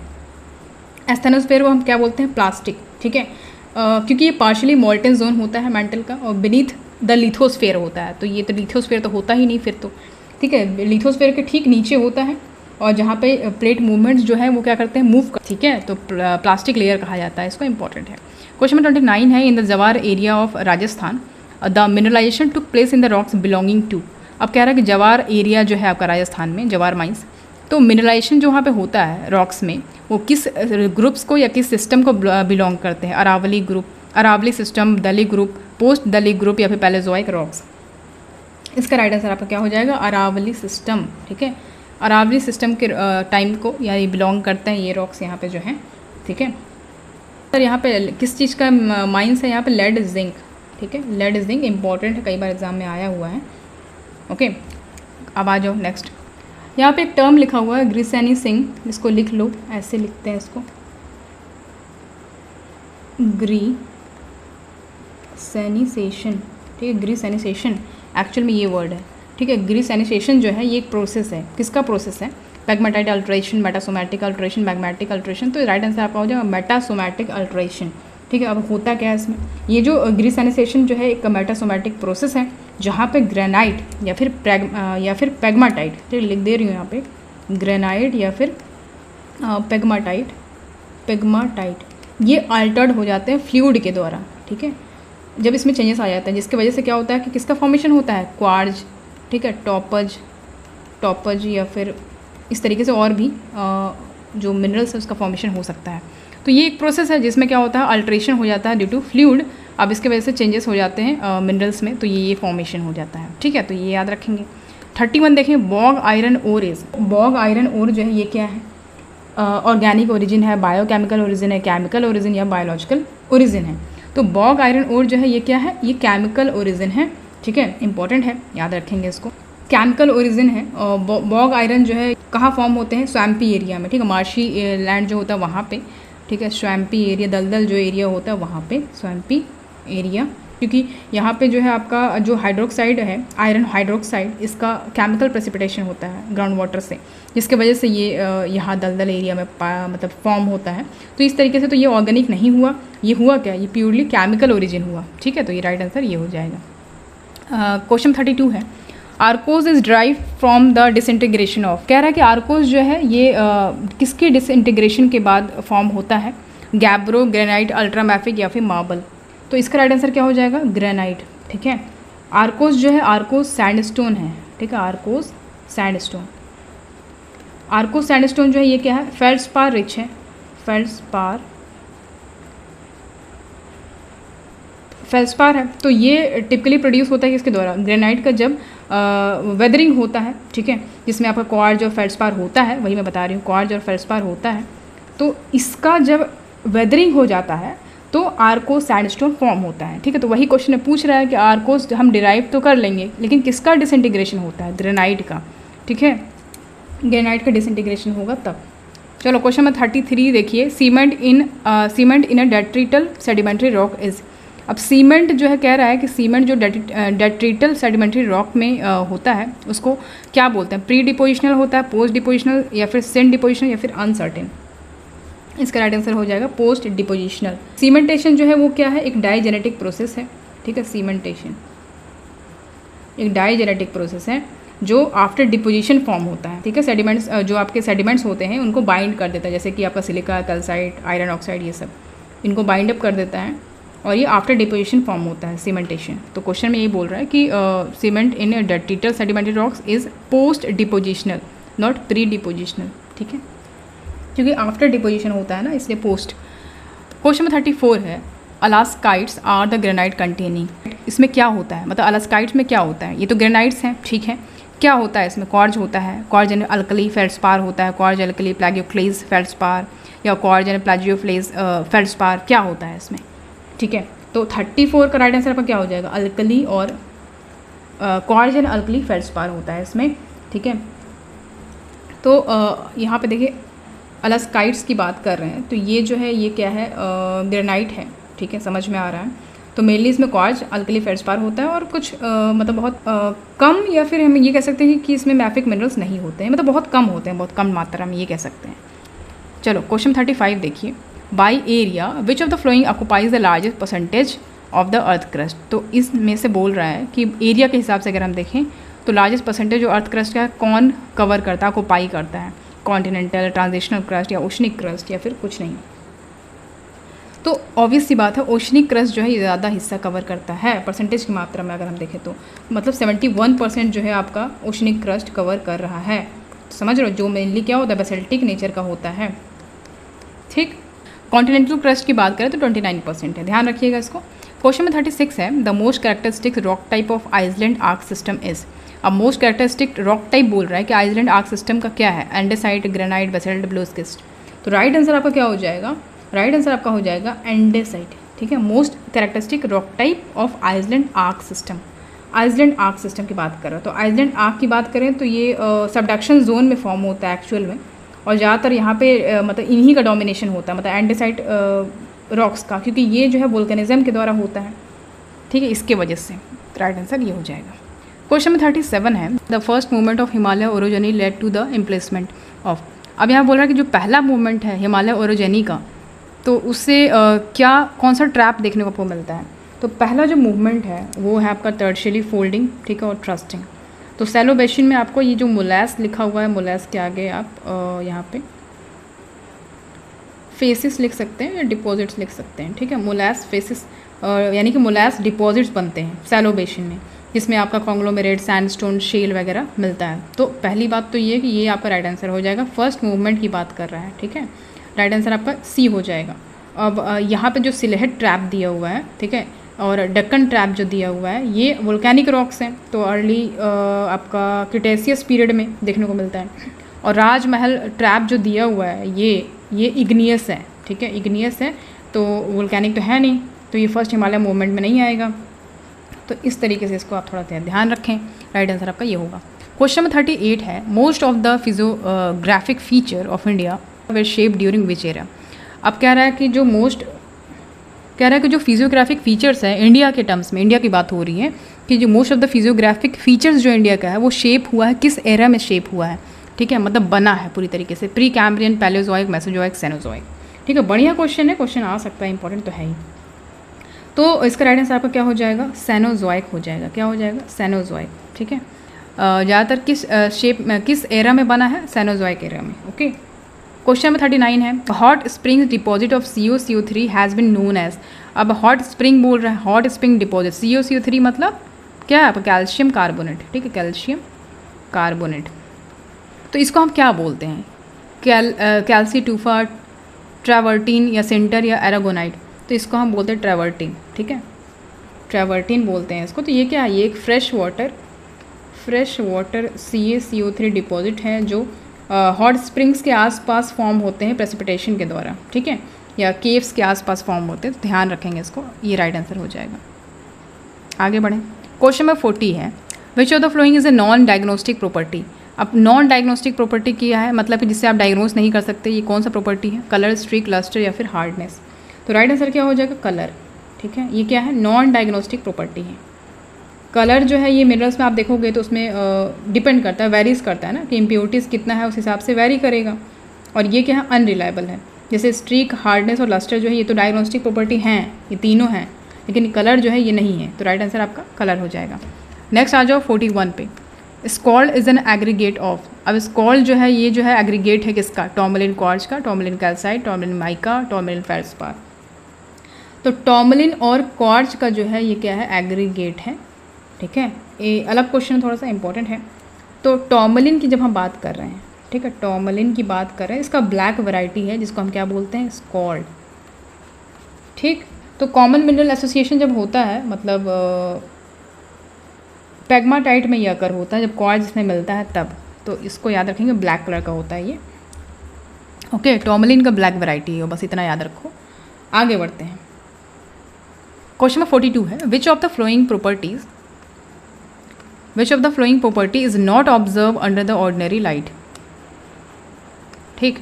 एस्थेनोस्फेयर को हम क्या बोलते हैं, प्लास्टिक, ठीक है, क्योंकि ये पार्शियली मोल्टन जोन होता है मेंटल का, और बीनीथ द लिथोस्फेयर होता है। तो ये तो लिथोस्फेयर तो होता ही नहीं फिर तो, ठीक है, लिथोस्फेयर के ठीक नीचे होता है, और जहाँ पे प्लेट मूवमेंट्स जो है वो क्या करते हैं, मूव कर, ठीक है। तो प्लास्टिक लेयर कहा जाता है इसको, इंपॉर्टेंट है। क्वेश्चन नंबर 29 है, in the Zawar area of Rajasthan the mineralization took place in the rocks belonging to. अब कह रहा है कि जवार एरिया जो है आपका राजस्थान में, जवार माइंस, तो मिनरलाइजेशन जो वहाँ पे होता है रॉक्स में, वो किस ग्रुप्स को या किस सिस्टम को बिलोंग करते हैं, अरावली ग्रुप, अरावली सिस्टम, दली ग्रुप, पोस्ट दली ग्रुप, या फिर पैलेजोइक रॉक्स। इसका राइट आंसर आपका क्या हो जाएगा, अरावली सिस्टम। ठीक है, अरावली सिस्टम के टाइम को यानी बिलोंग करते हैं ये रॉक्स यहाँ पे जो हैं। ठीक है सर, यहाँ पे किस चीज़ का माइंस है, यहाँ पे लेड जिंक। ठीक है, लेड जिंक इंपॉर्टेंट है, कई बार एग्जाम में आया हुआ है। ओके, अब आ जाओ नेक्स्ट। यहाँ पे एक टर्म लिखा हुआ है ग्रीसेनिसिंग, इसको लिख लो, ऐसे लिखते हैं इसको, ग्रीसेनिसेशन। ठीक है, ग्रीसेनिसेशन एक्चुअल में ये वर्ड है। ठीक है, ग्रीसेनिसेशन जो है ये एक प्रोसेस है, किसका प्रोसेस है, पैगमेटाइट alteration, metasomatic alteration, magmatic alteration. तो राइट आंसर आपका हो जाएगा मेटासोमैटिक अल्ट्रेशन। ठीक है, अब होता क्या है इसमें, ये जो ग्रीसेनिसेशन जो है एक मेटासोमैटिक प्रोसेस है जहाँ पे ग्रेनाइट या फिर पैगमाटाइट, ठीक लिख दे रही हूँ यहाँ पे, ग्रेनाइट या फिर पैगमाटाइट ये अल्टर्ड हो जाते हैं फ्लूइड के द्वारा। ठीक है, जब इसमें चेंजेस आ जाते हैं जिसकी वजह से क्या होता है कि किसका फॉर्मेशन होता है, क्वार्ज। ठीक है, टॉपज या फिर इस तरीके से और भी जो मिनरल्स है उसका फॉर्मेशन हो सकता है। तो ये एक प्रोसेस है जिसमें क्या होता है, अल्ट्रेशन हो जाता है ड्यू टू फ्लूइड। अब इसके वजह से चेंजेस हो जाते हैं मिनरल्स में, तो ये फॉर्मेशन हो जाता है। ठीक है, तो ये याद रखेंगे। 31 देखें, bog iron ore is. Bog iron ore जो है ये क्या है, ऑर्गेनिक ओरिजिन है, बायोकेमिकल ओरिजिन है, केमिकल ओरिजिन या बायोलॉजिकल ओरिजिन है। तो बॉग आयरन ओर जो है ये क्या है, ये केमिकल ओरिजिन है। ठीक है, इंपॉर्टेंट है, याद रखेंगे इसको, केमिकल ओरिजिन है। बॉग आयरन जो है कहाँ फॉर्म होते हैं, स्वैम्पी एरिया में। ठीक है, मार्शी लैंड जो होता है वहाँ पे। ठीक है, स्वैम्पी एरिया, दलदल जो एरिया होता है वहाँ पे स्वैम्पी एरिया, क्योंकि यहाँ पे जो है आपका जो हाइड्रोक्साइड है, आयरन हाइड्रोक्साइड, इसका केमिकल प्रेसिपिटेशन होता है ग्राउंड वाटर से, जिसके वजह से ये यहाँ दलदल एरिया में मतलब फॉर्म होता है। तो इस तरीके से तो ये ऑर्गेनिक नहीं हुआ, ये हुआ क्या, ये प्योरली केमिकल ओरिजिन हुआ। ठीक है, तो ये राइट आंसर ये हो जाएगा। क्वेश्चन 32 है, arkose is drive from the disintegration of. कह रहा है कि आर्कोज जो है ये किसके डिसइंटीग्रेशन के बाद फॉर्म होता है, गैब्रो, ग्रेनाइट, अल्ट्रामैफिक या फिर मार्बल। तो इसका राइट आंसर क्या हो जाएगा, ग्रेनाइट। ठीक है, आर्कोज जो है, आर्कोज सैंडस्टोन है। ठीक है, आर्कोज सैंडस्टोन, आर्कोज सैंडस्टोन जो है ये क्या है, फेल्ड्स्पार रिच है, फेल्ड्स्पार है। तो ये टिपिकली प्रोड्यूस होता है किसके द्वारा, ग्रेनाइट का जब वेदरिंग होता है। ठीक है, जिसमें आपका क्वार्ज और फेल्ड्स्पार होता है, वही मैं बता रही हूँ, क्वार्ज और फेल्ड्स्पार होता है। तो इसका जब वेदरिंग हो जाता है तो आर्कोज सैंडस्टोन फॉर्म होता है। ठीक है, तो वही क्वेश्चन पूछ रहा है कि आर्कोज हम डिराइव तो कर लेंगे, लेकिन किसका डिसइंटीग्रेशन होता है, ग्रेनाइट का। ठीक है, ग्रेनाइट का डिसइंटीग्रेशन होगा तब। चलो क्वेश्चन नंबर 33 देखिए, cement in a detrital sedimentary rock is. अब सीमेंट जो है कह रहा है कि सीमेंट जो डेट्रिटल सेडिमेंट्री रॉक में होता है उसको क्या बोलते हैं, प्री डिपोजिशनल होता है, पोस्ट डिपोजिशनल या फिर सेंट डिपोजिशनल या फिर अनसर्टेन। इसका राइट आंसर हो जाएगा पोस्ट डिपोजिशनल। सीमेंटेशन जो है वो क्या है, एक डाइजेनेटिक प्रोसेस है। ठीक है, सीमेंटेशन एक डाइजेनेटिक प्रोसेस है जो आफ्टर डिपोजिशन फॉर्म होता है। ठीक है, सेडिमेंट्स जो आपके सेडिमेंट्स होते हैं उनको बाइंड कर देता है, जैसे कि आपका सिलिका, कैल्साइट, आयरन ऑक्साइड, ये सब इनको बाइंड अप कर देता है और ये आफ्टर डिपोजिशन फॉर्म होता है सीमेंटेशन। तो क्वेश्चन में यही बोल रहा है कि cement in detrital sedimentary rocks is post depositional, not pre depositional. ठीक है, क्योंकि आफ्टर डिपोजिशन होता है ना, इसलिए पोस्ट। क्वेश्चन में 34 है, अलास्काइट्स आर द ग्रेनाइट कंटेनिंग। इसमें क्या होता है, मतलब अलास्काइट्स में क्या होता है, ये तो ग्रेनाइट्स हैं। ठीक है, क्या होता है इसमें, क्वार्ज होता है, क्वार्ज एंड अल्कली फेल्ड्स्पार होता है, क्वार्ज अल्कली प्लैजियोक्लेज फेल्ड्स्पार या क्वार्ज एंड प्लैजियोक्लेज फेल्ड्स्पार, क्या होता है इसमें। ठीक है, तो 34 का राइट आंसर आपका क्या हो जाएगा, अल्कली और क्वार्ज एंड अल्कली फेल्ड्स्पार होता है इसमें। ठीक है, तो यहाँ पे देखिए अलास्काइट्स की बात कर रहे हैं, तो ये जो है ये क्या है, ग्रेनाइट है। ठीक है, समझ में आ रहा है। तो मेनली इसमें क्वार्ज अल्कली फेल्ड्स्पार होता है और कुछ मतलब बहुत कम, या फिर हम ये कह सकते हैं कि इसमें मैफिक मिनरल्स नहीं होते हैं, मतलब बहुत कम होते हैं, बहुत कम मात्रा में ये कह सकते हैं। चलो क्वेश्चन 35 देखिए, by area which of the flowing occupies the largest percentage of the earth crust. तो इसमें से बोल रहा है कि एरिया के हिसाब से अगर हम देखें तो लार्जेस्ट परसेंटेज जो अर्थ क्रस्ट का है कौन कवर करता है, ऑक्यूपाई करता है, कॉन्टिनेंटल, ट्रांजिशनल क्रस्ट या ओशनिक क्रस्ट या फिर कुछ नहीं। तो ऑब्वियस सी बात है ओशनिक क्रस्ट जो है ये ज़्यादा हिस्सा कवर करता है परसेंटेज की मात्रा में अगर हम देखें तो, मतलब 71% जो है आपका ओशनिक क्रस्ट कवर कर रहा है। समझ रहे हो, जो मेनली क्या होता है, बेसल्टिक नेचर का होता है। ठीक, कॉन्टिनेंटल क्रस्ट की बात करें तो 29% है, ध्यान रखिएगा इसको। क्वेश्चन में 36 है, the most characteristic rock type of island arc system is. अब मोस्ट कैरेक्टरिस्टिक रॉक टाइप बोल रहा है कि आइसलैंड आर्क सिस्टम का क्या है, एंडेसाइट, ग्रेनाइट, बेसाल्ट, ब्लूस्किस्ट। तो राइट आंसर आपका क्या हो जाएगा, राइट आंसर आपका हो जाएगा एंडेसाइट। ठीक है, most characteristic rock type of island arc system. Island arc system की बात कर रहे हो, तो आइसलैंड आर्क की बात करें तो ये सबडक्शन जोन में फॉर्म होता है एक्चुअल में, और ज़्यादातर यहाँ पे मतलब इन्हीं का डोमिनेशन होता है, मतलब एंडेसाइट रॉक्स का, क्योंकि ये जो है वोल्केनिज्म के द्वारा होता है। ठीक है, इसके वजह से राइट आंसर ये हो जाएगा। क्वेश्चन में 37 है, the first movement of Himalaya orogeny led to the emplacement of. अब यहाँ बोल रहा है कि जो पहला मूवमेंट है हिमालय ओरोजेनी का, तो उससे क्या कौन सा ट्रैप देखने को आपको मिलता है। तो पहला जो मूवमेंट है वो है आपका टर्शियरी फोल्डिंग, ठीक है, और थ्रस्टिंग। तो सैलो बेसिन में आपको ये जो मोलैस लिखा हुआ है, मोलैस के आगे आप यहाँ पे फेसिस लिख सकते हैं या डिपॉजिट्स लिख सकते हैं। ठीक है, मोलैस फेसिस यानी कि मोलैस डिपॉजिट्स बनते हैं सैलो बेसिन में, जिसमें आपका कॉन्ग्लोमेरेट, सैंडस्टोन, शेल वगैरह मिलता है। तो पहली बात तो ये है कि ये आपका राइट आंसर हो जाएगा, फर्स्ट मूवमेंट की बात कर रहा है। ठीक है, राइट आंसर आपका सी हो जाएगा। अब यहाँ पे जो सिलेट ट्रैप दिया हुआ है, ठीक है, और डक्कन ट्रैप जो दिया हुआ है, ये वोल्केनिक रॉक्स हैं, तो अर्ली आपका क्रिटेशियस पीरियड में देखने को मिलता है। और राजमहल ट्रैप जो दिया हुआ है ये इग्नियस है। ठीक है, इग्नियस है, तो वोल्केनिक तो है नहीं, तो ये फर्स्ट हिमालय मूवमेंट में नहीं आएगा। तो इस तरीके से इसको आप थोड़ा ध्यान रखें, राइट आंसर आपका ये होगा। क्वेश्चन में 38 है, most of the physiographic feature of India were shape during which era. अब कह रहा है कि जो फिजियोग्राफिक फीचर्स है इंडिया के टर्म्स में, इंडिया की बात हो रही है कि जो most of the physiographic features जो इंडिया का है वो शेप हुआ है किस एरा में शेप हुआ है। ठीक है, मतलब बना है पूरी तरीके से, प्री कैम्ब्रियन, पैलेओजोइक, मेसोजोइक, सेनोजोइक। ठीक है, बढ़िया क्वेश्चन है, क्वेश्चन आ सकता है, इंपॉर्टेंट तो है ही। तो इसका राइट आंसर आपका क्या हो जाएगा, सेनोजोइक हो जाएगा। क्या हो जाएगा, सेनोजोइक। ठीक है, ज़्यादातर किस एरा में बना है, सेनोजोइक एरा में। ओके, क्वेश्चन में 39 है, hot spring deposit of CO3 has been known as. अब हॉट स्प्रिंग बोल रहा है, हॉट स्प्रिंग डिपॉजिट, CO3 मतलब क्या है आपका, कैल्शियम कार्बोनेट। ठीक है, कैल्शियम कार्बोनेट। तो इसको हम क्या बोलते हैं, कैल्सीटूफा, ट्रैवर्टीन या सेंटर या एरागोनाइट। तो इसको हम बोलते हैं ट्रैवर्टीन। ठीक है, ट्रैवर्टीन बोलते हैं इसको। तो ये क्या है, ये एक फ्रेश वाटर CaCO3 डिपॉजिट है जो हॉट स्प्रिंग्स के आसपास फॉर्म होते हैं प्रेसिपिटेशन के द्वारा। ठीक है, या केव्स के आसपास फॉर्म होते हैं, तो ध्यान रखेंगे इसको, ये राइट आंसर हो जाएगा। आगे बढ़ें, क्वेश्चन में 40 है, विच of the following is a non diagnostic property. अब नॉन डायग्नोस्टिक प्रॉपर्टी क्या है, मतलब कि जिससे आप डायग्नोस नहीं कर सकते, ये कौन सा प्रॉपर्टी है, कलर, स्ट्रीक, लस्टर या फिर हार्डनेस। तो राइट आंसर क्या हो जाएगा, कलर। ठीक है, ये क्या है, नॉन डायग्नोस्टिक प्रॉपर्टी है। कलर जो है ये मिनरल्स में आप देखोगे तो उसमें डिपेंड करता है, वेरीज करता है ना, कि इम्प्योरिटीज़ कितना है उस हिसाब से वेरी करेगा। और ये क्या है, अनरिलायबल है। जैसे स्ट्रीक, हार्डनेस और लस्टर जो है ये तो डायग्नोस्टिक प्रॉपर्टी हैं, ये तीनों हैं, लेकिन कलर जो है ये नहीं है। तो राइट आंसर आपका कलर हो जाएगा। नेक्स्ट आ जाओ 41 पे, schorl is an aggregate of. अब स्कॉल्ड जो है ये जो है एग्रीगेट है किसका, टॉर्मलिन क्वार्ट्ज का, tourmaline calcite, tourmaline mica, tourmaline feldspar. तो टॉर्मलिन और क्वार्ट्ज का जो है ये क्या है, एग्रीगेट है। ठीक है, ये अलग क्वेश्चन थोड़ा सा इंपॉर्टेंट है। तो टॉर्मलिन की जब हम बात कर रहे हैं, ठीक है, टॉर्मलिन की बात कर रहे हैं, इसका ब्लैक वैरायटी है जिसको हम क्या बोलते हैं, स्कॉल्ड। ठीक, तो कॉमन मिनरल एसोसिएशन जब होता है, मतलब पैग्माटाइट में ये अकर होता है जब क्वार्ट्ज इसमें मिलता है तब। तो इसको याद रखेंगे, ब्लैक कलर का होता है ये। ओके, टॉर्मलिन का ब्लैक वैरायटी है, बस इतना याद रखो। आगे बढ़ते हैं, क्वेश्चन में 42 है, विच of the flowing property is not observe under the ordinary light. ठीक,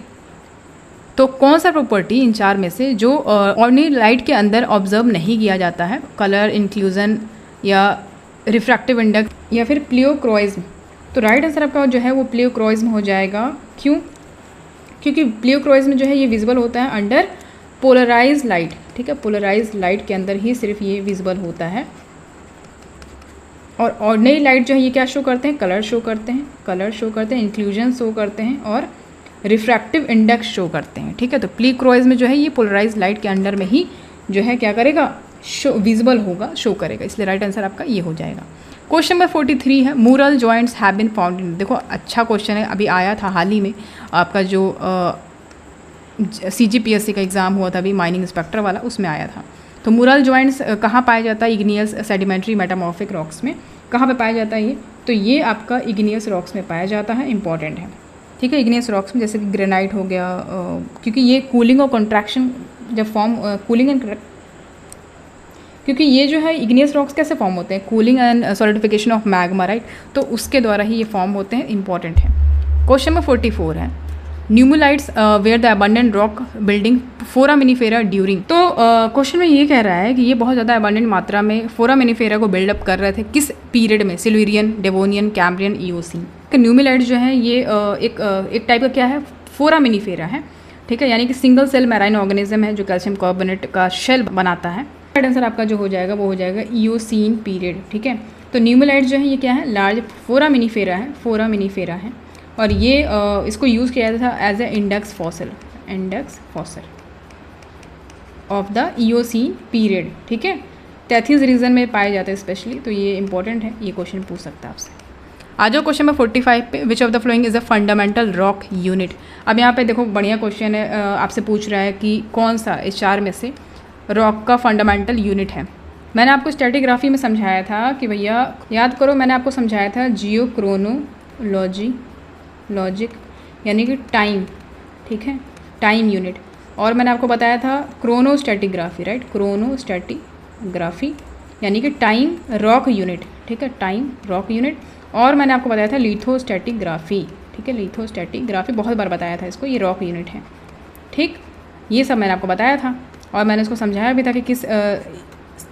तो कौन सा प्रॉपर्टी इन चार में से जो ऑर्डिनरी लाइट के अंदर ऑब्जर्व नहीं किया जाता है, कलर, इंक्लूजन या रिफ्रैक्टिव इंडेक्स या फिर प्लियोक्रोइज्म। तो राइट आंसर आपका जो है वो प्लियोक्रोइज्म हो जाएगा। क्यों, क्योंकि प्लियोक्रोइज्म जो है ये विजिबल होता है अंडर पोलराइज लाइट। ठीक है, पोलराइज लाइट के अंदर ही सिर्फ ये विजिबल होता है। और ऑर्डिनरी लाइट जो है ये क्या शो करते हैं, कलर शो करते हैं, इंक्लूजन शो करते हैं और रिफ्रैक्टिव इंडेक्स शो करते हैं। ठीक है, तो प्लियोक्रोइज्म में जो है ये पोलराइज लाइट के अंडर में ही जो है क्या करेगा, शो विजिबल होगा, शो करेगा, इसलिए राइट आंसर आपका ये हो जाएगा। क्वेश्चन नंबर 43 है, mural joints have been found in. देखो अच्छा क्वेश्चन है, अभी आया था हाल ही में, आपका जो CGPSC का एग्ज़ाम हुआ था अभी माइनिंग इंस्पेक्टर वाला, उसमें आया था। तो मुरल जॉइंट्स कहाँ पाया जाता है? इग्नियस सेडिमेंट्री मेटामॉर्फिक रॉक्स में। कहाँ पे पाया जाता है ये? तो ये आपका इग्नियस रॉक्स में पाया जाता है, इंपॉर्टेंट है, ठीक है। इग्नियस रॉक्स में जैसे कि ग्रेनाइट हो गया, क्योंकि ये कूलिंग और कॉन्ट्रैक्शन जब फॉर्म कूलिंग एंड, क्योंकि ये जो है इग्नियस रॉक्स कैसे फॉर्म होते हैं? Cooling and solidification of magma, right, तो उसके द्वारा ही ये फॉर्म होते हैं, इंपॉर्टेंट है। क्वेश्चन नंबर 44 है nummulites were the abundant rock building foraminifera during. तो क्वेश्चन में ये कह रहा है कि ये बहुत ज़्यादा अबंडेंट मात्रा में फोरामिनिफेरा को बिल्डअप कर रहे थे, किस पीरियड में? Silurian, Devonian, Cambrian, Eocene. Nummulites जो है ये एक टाइप का क्या है? फोरामिनिफेरा है, ठीक है, यानी कि सिंगल सेल मैराइन ऑर्गेनिज्म है जो कैल्शियम कार्बोनेट का शेल बनाता है। राइट आंसर आपका जो हो जाएगा वो हो जाएगा ईओसीन पीरियड, ठीक है। तो न्यूमुलाइट्स जो है ये क्या है? लार्ज फोरामिनिफेरा है, फोरामिनिफेरा है, और ये इसको यूज़ किया जाता था as a index fossil of the Eocene period, ठीक है। तैथीस रीजन में पाए जाते हैं स्पेशली, तो ये इंपॉर्टेंट है, ये क्वेश्चन पूछ सकता है आपसे। आ जाओ क्वेश्चन नंबर 45 पे, विच of the following is a fundamental rock unit. अब यहाँ पे देखो बढ़िया क्वेश्चन है, आपसे पूछ रहा है कि कौन सा इस चार में से रॉक का फंडामेंटल यूनिट है। मैंने आपको स्ट्रेटिग्राफी में समझाया था कि भैया याद करो, मैंने आपको समझाया था जियो क्रोनोलॉजी लॉजिक यानी कि टाइम, ठीक है, टाइम यूनिट। और मैंने आपको बताया था क्रोनोस्टैटिग्राफी, राइट, क्रोनोस्टैटिग्राफी यानी कि टाइम रॉक यूनिट, ठीक है, टाइम रॉक यूनिट। और मैंने आपको बताया था लिथोस्टैटिग्राफी, ठीक है, लिथोस्टैटिग्राफी बहुत बार बताया था इसको, ये रॉक यूनिट है, ठीक, ये सब मैंने आपको बताया था। और मैंने इसको समझाया भी था कि किस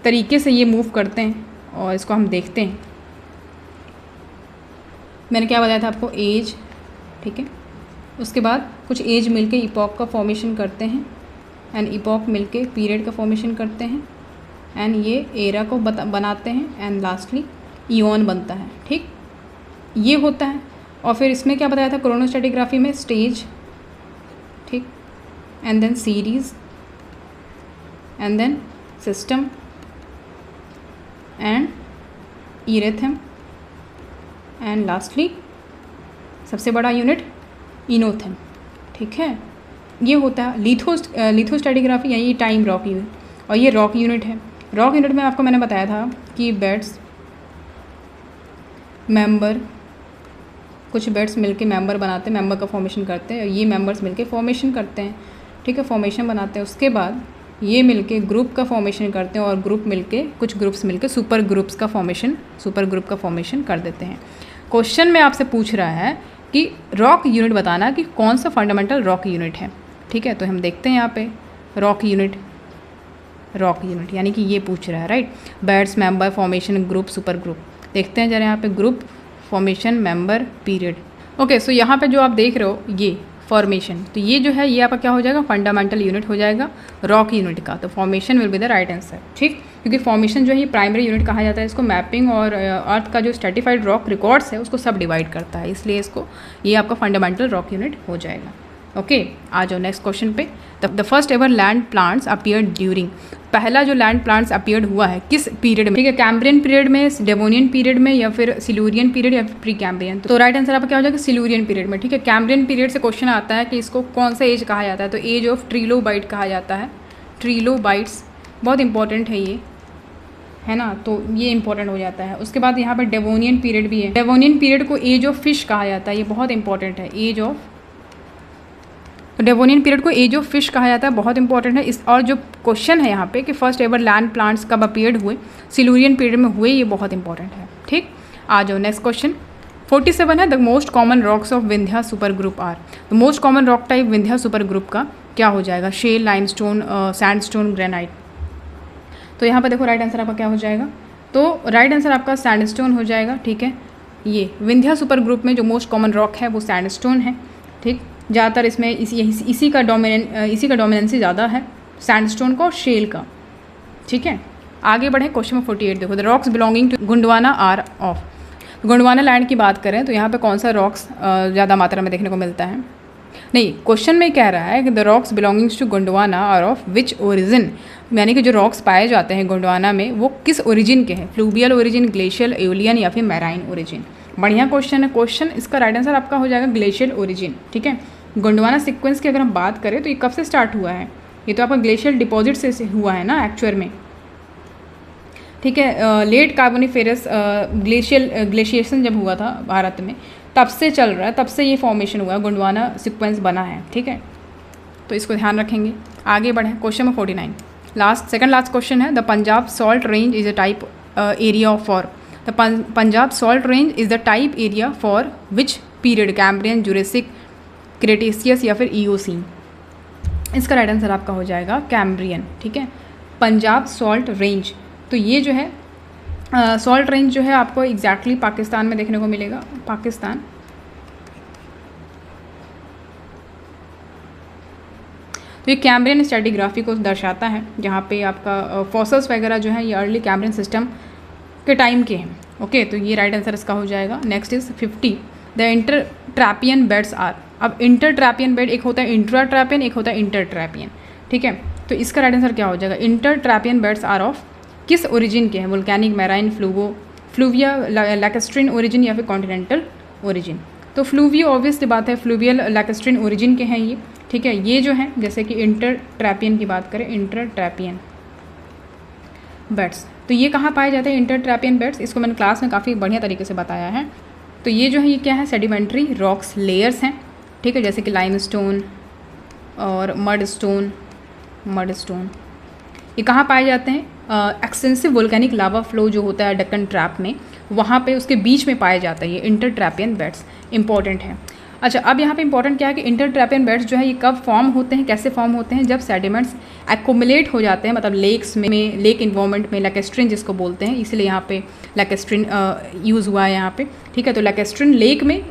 तरीके से ये मूव करते हैं, और इसको हम देखते हैं। मैंने क्या बताया था आपको? एज, ठीक है, उसके बाद कुछ एज मिलके इपॉक का फॉर्मेशन करते हैं, एंड इपॉक मिलके पीरियड का फॉर्मेशन करते हैं, एंड ये एरा को बनाते हैं, एंड लास्टली ईओन बनता है, ठीक, ये होता है। और फिर इसमें क्या बताया था क्रोनोस्टैटिग्राफी में? स्टेज, ठीक, and then series, and then system, and erathem, and lastly सबसे बड़ा यूनिट इनोथम, ठीक है, ये होता है लिथोस्टैटिग्राफी यानी टाइम रॉक यूनिट, और ये रॉक यूनिट है। रॉक यूनिट में आपको मैंने बताया था कि बेड्स मेंबर, कुछ बेड्स मिलके मेंबर बनाते हैं, मेंबर का फॉर्मेशन करते हैं, और ये मेंबर्स मिलके फॉर्मेशन करते हैं, ठीक है, फॉर्मेशन बनाते हैं। उसके बाद ये मिलके ग्रुप का फॉर्मेशन करते हैं, और ग्रुप मिलके कुछ ग्रुप्स मिलके सुपर ग्रुप का फॉर्मेशन कर देते हैं। क्वेश्चन में आपसे पूछ रहा है कि रॉक यूनिट बताना कि कौन सा फंडामेंटल रॉक यूनिट है, ठीक है। तो हम देखते हैं यहाँ पे रॉक यूनिट यानी कि ये पूछ रहा है, right, beds member formation group super group. देखते हैं जरा यहाँ पे group formation member period. Okay, so यहाँ पे जो आप देख रहे हो ये फॉर्मेशन, तो ये जो है ये आपका क्या हो जाएगा? फंडामेंटल यूनिट हो जाएगा रॉक यूनिट का। तो formation will be the right answer, ठीक, क्योंकि फॉर्मेशन जो है ये प्राइमरी यूनिट कहा जाता है इसको। मैपिंग और अर्थ का जो स्ट्रेटिफाइड रॉक रिकॉर्ड्स है उसको सब डिवाइड करता है, इसलिए इसको ये आपका फंडामेंटल रॉक यूनिट हो जाएगा। ओके, आ जाओ नेक्स्ट क्वेश्चन पे। The first ever land plants appeared during, पहला जो लैंड प्लांट्स अपीयर्ड हुआ है किस पीरियड में? ठीक है, कैम्ब्रियन पीरियड में, डेवोनियन पीरियड में, या फिर सिल्यूरियन पीरियड, या फिर प्री कैम्ब्रियन। तो राइट आंसर आपका क्या हो जाएगा? सिल्यूरियन पीरियड में, ठीक है। कैम्ब्रियन पीरियड से क्वेश्चन आता है कि इसको कौन सा एज कहा जाता है, तो एज ऑफ ट्रिलोबाइट कहा जाता है। ट्रिलोबाइट्स बहुत इंपॉर्टेंट है ये, है ना, तो ये इंपॉर्टेंट हो जाता है। उसके बाद यहाँ पर डेवोनियन पीरियड भी है। डेवोनियन पीरियड को एज ऑफ फिश कहा जाता है, ये बहुत इंपॉर्टेंट है, एज ऑफ, तो डेवोनियन पीरियड को एज ऑफ फिश कहा जाता है, बहुत इंपॉर्टेंट है इस। और जो क्वेश्चन है यहाँ पे कि फर्स्ट एवर लैंड प्लांट्स कब अपीयर्ड हुए, सिल्यूरियन पीरियड में हुए, ये बहुत इंपॉर्टेंट है, ठीक। आ जाओ नेक्स्ट क्वेश्चन 47 है। The most common rocks of Vindhya super group are, the most common rock type Vindhya super group का क्या हो जाएगा? Shale, limestone, sandstone, granite. तो यहाँ पर देखो राइट आंसर आपका क्या हो जाएगा? तो राइट आंसर आपका सैंडस्टोन हो जाएगा, ठीक है। ये विंध्या सुपर ग्रुप में जो मोस्ट कॉमन रॉक है वो सैंडस्टोन है, ठीक। ज़्यादातर इसमें इसी का डोमिनेंसी ज़्यादा है, सैंडस्टोन का और शेल का, ठीक है। आगे बढ़े क्वेश्चन नंबर 48 देखो। The rocks belonging to Gondwana are of, Gondwana land की बात करें तो यहाँ पे कौन सा रॉक्स ज़्यादा मात्रा में देखने को मिलता है? नहीं, क्वेश्चन में कह रहा है कि the rocks belongings to Gondwana are of which origin, यानी कि जो रॉक्स पाए जाते हैं गोंडवाना में वो किस ओरिजिन के हैं? फ्लूवियल ओरिजिन, ग्लेशियल, एओलियन, या फिर मैराइन ओरिजिन। बढ़िया क्वेश्चन है। क्वेश्चन इसका राइट आंसर आपका हो जाएगा ग्लेशियल ओरिजिन, ठीक है। गोंडवाना सीक्वेंस की अगर हम बात करें तो ये कब से स्टार्ट हुआ है? ये तो आपका ग्लेशियल डिपॉजिट से हुआ है ना एक्चुअल में, ठीक है, लेट कार्बोनिफेरस ग्लेशिएशन जब हुआ था भारत में, तब से चल रहा है, तब से ये फॉर्मेशन हुआ है, गोंडवाना सीक्वेंस बना है। ठीक है, तो इसको ध्यान रखेंगे। आगे बढ़ें, question number 49, second last question है। The Punjab salt range is a type area for the Punjab salt range is the type area for which period, Cambrian, Jurassic, Cretaceous या फिर ईओसीन। इसका राइट आंसर आपका हो जाएगा कैम्ब्रियन। ठीक है, पंजाब सॉल्ट रेंज, तो ये जो है सॉल्ट रेंज जो है आपको एग्जैक्टली पाकिस्तान में देखने को मिलेगा। पाकिस्तान, तो ये कैम्ब्रियन स्ट्रेटिग्राफी को दर्शाता है, जहाँ पे आपका फॉसल्स वगैरह जो है ये अर्ली कैम्ब्रियन सिस्टम के टाइम के हैं। ओके, तो ये राइट आंसर इसका हो जाएगा। Next is 50, the intertrappean beds are. अब इंटरट्रैपियन बेड, एक होता है इंट्राट्रैपियन, एक होता है इंटरट्रैपियन। ठीक है, तो इसका राइट आंसर क्या हो जाएगा? इंटरट्रैपियन बेड्स आर ऑफ किस ओरिजिन के हैं? वोल्केनिक, मैराइन, फ्लूविया, लैकेस्ट्रिन ओरिजिन या फिर कॉन्टिनेंटल ओरिजिन। तो फ्लूवियो ऑब्वियसली बात है, फ्लूवियल लैकेस्ट्रिन ओरिजिन के हैं ये। ठीक है, ये जो है जैसे कि इंटरट्रैपियन की बात करें, इंटरट्रैपियन बेड्स, तो ये कहाँ पाए जाते हैं इंटरट्रैपियन बेड्स? इसको मैंने क्लास में काफ़ी बढ़िया तरीके से बताया है। तो ये जो है ये क्या है? सेडिमेंट्री रॉक्स लेयर्स हैं। ठीक है, जैसे कि लाइमस्टोन और मडस्टोन। ये कहाँ पाए जाते हैं? एक्सटेंसिव वोल्केनिक लावा फ्लो जो होता है डेक्कन ट्रैप में, वहाँ पे उसके बीच में पाया जाता है ये इंटरट्रैपियन बेड्स। इंपॉर्टेंट है। अच्छा, अब यहाँ पे इंपॉर्टेंट क्या है कि इंटरट्रैपियन बेड्स जो है ये कब फॉर्म होते हैं, कैसे फॉर्म होते हैं? जब सेडिमेंट्स एक्युमुलेट हो जाते हैं, मतलब लेक्स में, लेक इन्वायरमेंट में, लैकेस्ट्रिन जिसको बोलते हैं, इसलिए यहाँ पे लैकेस्ट्रिन यूज़ हुआ है यहाँ पे। ठीक है, तो लैकेस्ट्रिन लेक में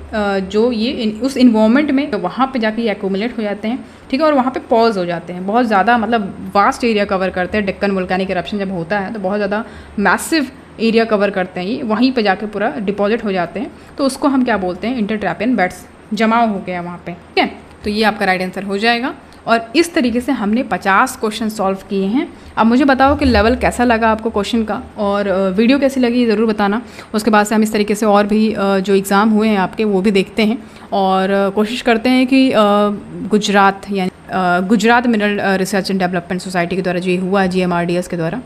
जो ये उस इन्वायरमेंट में वहाँ पे जाके ये एक्युमुलेट हो जाते हैं। ठीक है, और वहाँ पे पॉज हो जाते हैं, बहुत ज़्यादा, मतलब वास्ट एरिया कवर करते हैं। डेक्कन वोल्केनिक इरप्शन जब होता है तो बहुत ज़्यादा मैसिव एरिया कवर करते हैं ये, वहीं पे जाके पूरा डिपॉजिट हो जाते हैं। तो उसको हम क्या बोलते हैं? इंटरट्रैपियन बेड्स, जमाव हो गया वहाँ पे। ठीक है, तो ये आपका राइट आंसर हो जाएगा। और इस तरीके से हमने 50 क्वेश्चन सॉल्व किए हैं। अब मुझे बताओ कि लेवल कैसा लगा आपको क्वेश्चन का, और वीडियो कैसी लगी ज़रूर बताना। उसके बाद से हम इस तरीके से और भी जो एग्ज़ाम हुए हैं आपके वो भी देखते हैं, और कोशिश करते हैं कि गुजरात यानी Gujarat mineral research and development society के द्वारा जो हुआ GMRDS के द्वारा,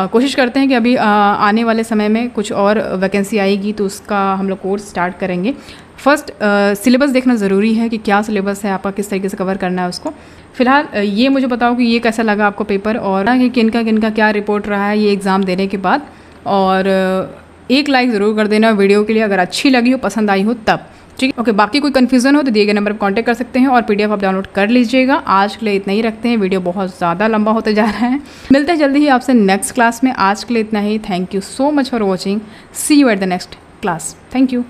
कोशिश करते हैं कि अभी आने वाले समय में कुछ और वैकेंसी आएगी तो उसका हम लोग कोर्स स्टार्ट करेंगे। फर्स्ट सिलेबस देखना ज़रूरी है कि क्या सिलेबस है आपका, किस तरीके से कवर करना है उसको। फिलहाल ये मुझे बताओ कि ये कैसा लगा आपको पेपर, और कि किनका क्या रिपोर्ट रहा है ये एग्ज़ाम देने के बाद। और एक लाइक ज़रूर कर देना वीडियो के लिए, अगर अच्छी लगी हो, पसंद आई हो तब। ठीक है, ओके। बाकी कोई कन्फ्यूज़न हो तो दिए गए नंबर पर कांटेक्ट कर सकते हैं, और PDF आप डाउनलोड कर लीजिएगा। आज के लिए इतना ही रखते हैं, वीडियो बहुत ज़्यादा लंबा होते जा रहा है। मिलते हैं जल्दी ही आपसे नेक्स्ट क्लास में। आज के लिए इतना ही। Thank you so much for watching. See you at the next class. Thank you.